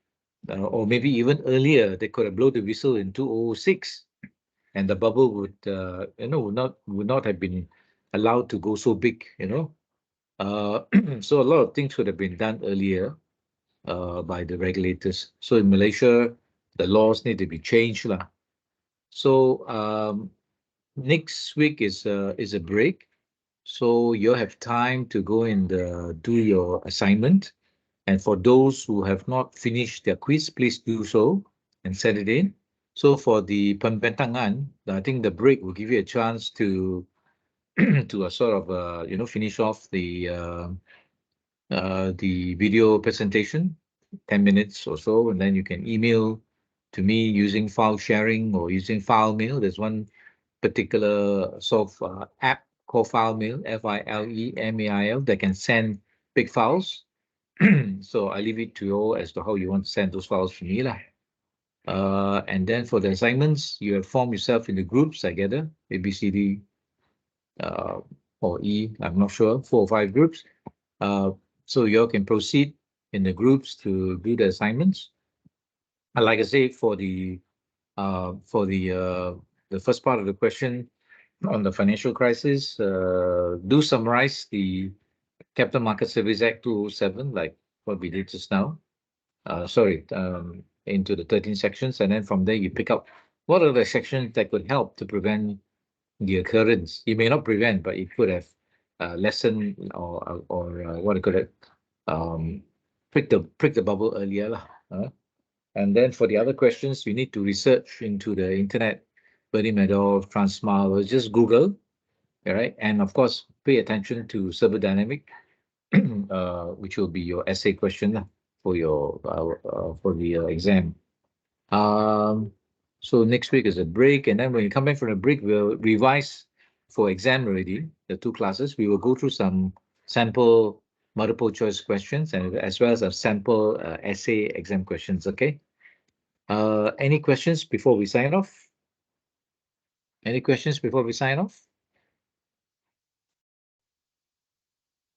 or maybe even earlier, they could have blown the whistle in 2006, and the bubble would not have been allowed to go so big. So a lot of things could have been done earlier by the regulators. So in Malaysia, the laws need to be changed lah. So next week is a break, so you have time to go and do your assignment. And for those who have not finished their quiz, please do so and send it in. So for the pembentangan, I think the break will give you a chance to to sort of finish off the video presentation, 10 minutes or so, and then you can email to me using file sharing or using file mail. There's one particular sort of app called file mail, FILEMAIL, that can send big files. So I leave it to you as to how you want to send those files to me lah. And then for the assignments, you have formed yourself into groups, I gather, A, B, C, D, or E, I'm not sure, 4 or 5 groups. So you all can proceed in the groups to do the assignments. And like I say, for the first part of the question on the financial crisis, do summarize the Capital Market Service Act 2007, like what we did just now. Into the 13 sections, and then from there you pick up what are the sections that could help to prevent the occurrence. You may not prevent, but it could have lessened or what it could have prick the bubble earlier lah. And then for the other questions, you need to research into the internet, Bernie Madoff, Transmile, or just Google, all right? And of course, pay attention to Cyber Dynamic, which will be your essay question for the exam. So next week is a break, and then when you come back from the break, we'll revise for exam already, the 2 classes. We will go through some sample multiple choice questions and as well as a sample essay exam questions, okay? Any questions before we sign off? Any questions before we sign off?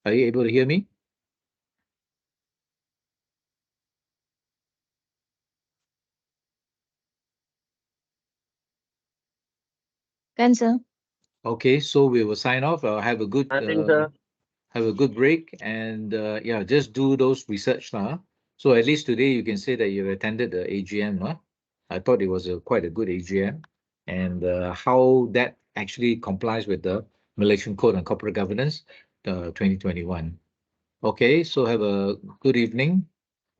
Are you able to hear me? Kan, sir? Okay, so we will sign off. Have a good break, and yeah, just do those research now. So at least today you can say that you attended the AGM. I thought it was quite a good AGM, and how that actually complies with the Malaysian Code on Corporate Governance 2021. Okay, so have a good evening,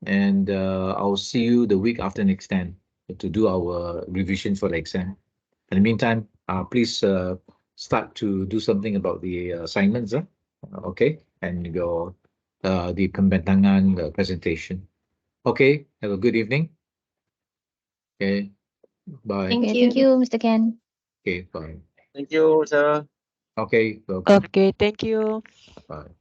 and I'll see you the week after next time to do our revision for the exam. In the meantime, please start to do something about the assignments, okay, and your the pembentangan presentation. Okay, have a good evening. Okay, bye. Thank you, Mr. Ken. Okay, bye. Thank you, sir. Okay, welcome. Okay, thank you. Bye.